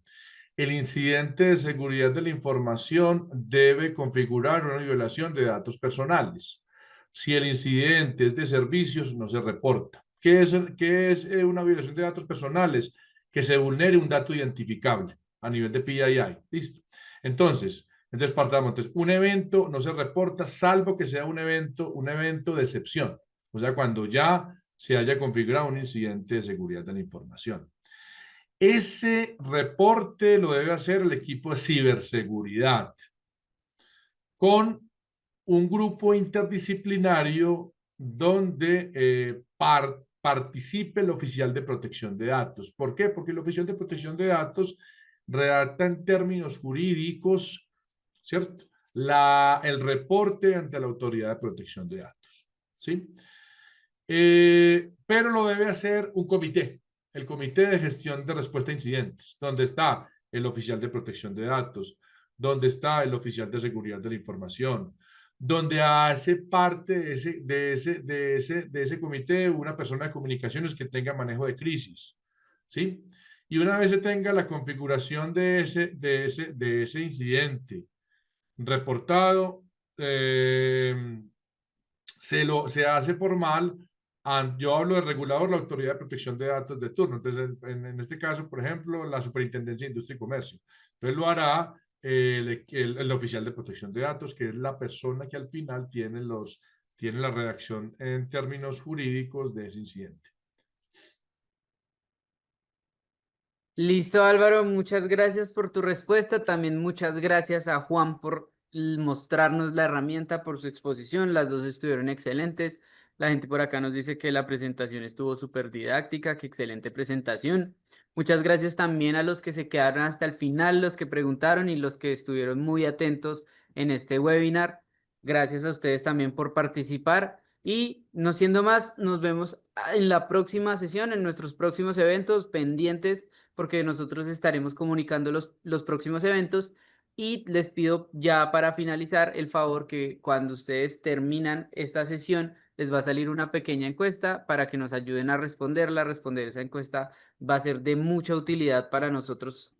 El incidente de seguridad de la información debe configurar una violación de datos personales. Si el incidente es de servicios, no se reporta. Qué es una violación de datos personales? Que se vulnere un dato identificable a nivel de PII. Listo. Entonces partamos. Entonces, un evento no se reporta salvo que sea un evento de excepción. O sea, cuando ya se haya configurado un incidente de seguridad de la información. Ese reporte lo debe hacer el equipo de ciberseguridad con un grupo interdisciplinario donde participe el oficial de protección de datos. ¿Por qué? Porque el oficial de protección de datos redacta en términos jurídicos, ¿cierto? El reporte ante la Autoridad de Protección de Datos, ¿sí? Pero lo debe hacer un comité, el Comité de Gestión de Respuesta a Incidentes, donde está el oficial de protección de datos, donde está el oficial de seguridad de la información, donde hace parte de ese comité una persona de comunicaciones que tenga manejo de crisis, ¿sí? Y una vez se tenga la configuración de ese incidente reportado, se hace formal. Yo hablo de regulador, la Autoridad de Protección de Datos de turno. Entonces, en este caso, por ejemplo, la Superintendencia de Industria y Comercio. Entonces, lo hará el oficial de protección de datos, que es la persona que al final tiene la redacción en términos jurídicos de ese incidente. Listo, Álvaro, muchas gracias por tu respuesta. También muchas gracias a Juan por mostrarnos la herramienta, por su exposición. Las dos estuvieron excelentes. La gente por acá nos dice que la presentación estuvo súper didáctica, que excelente presentación. Muchas gracias también a los que se quedaron hasta el final, los que preguntaron y los que estuvieron muy atentos en este webinar. Gracias a ustedes también por participar. Y no siendo más, nos vemos en la próxima sesión, en nuestros próximos eventos pendientes, porque nosotros estaremos comunicando los próximos eventos. Y les pido ya para finalizar el favor que cuando ustedes terminan esta sesión les va a salir una pequeña encuesta para que nos ayuden a responderla. Responder esa encuesta va a ser de mucha utilidad para nosotros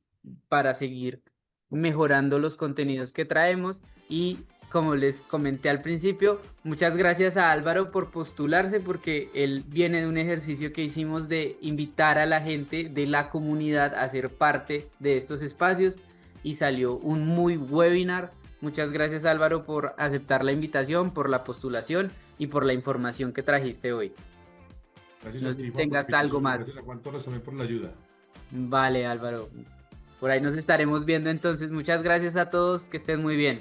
para seguir mejorando los contenidos que traemos. Y como les comenté al principio, muchas gracias a Álvaro por postularse, porque él viene de un ejercicio que hicimos de invitar a la gente de la comunidad a ser parte de estos espacios y salió un muy webinar. Muchas gracias, Álvaro, por aceptar la invitación, por la postulación y por la información que trajiste hoy. Gracias No a ti, Juan, tengas por algo más. Gracias a Juan Torres también por la ayuda. Vale, Álvaro. Por ahí nos estaremos viendo entonces. Muchas gracias a todos. Que estén muy bien.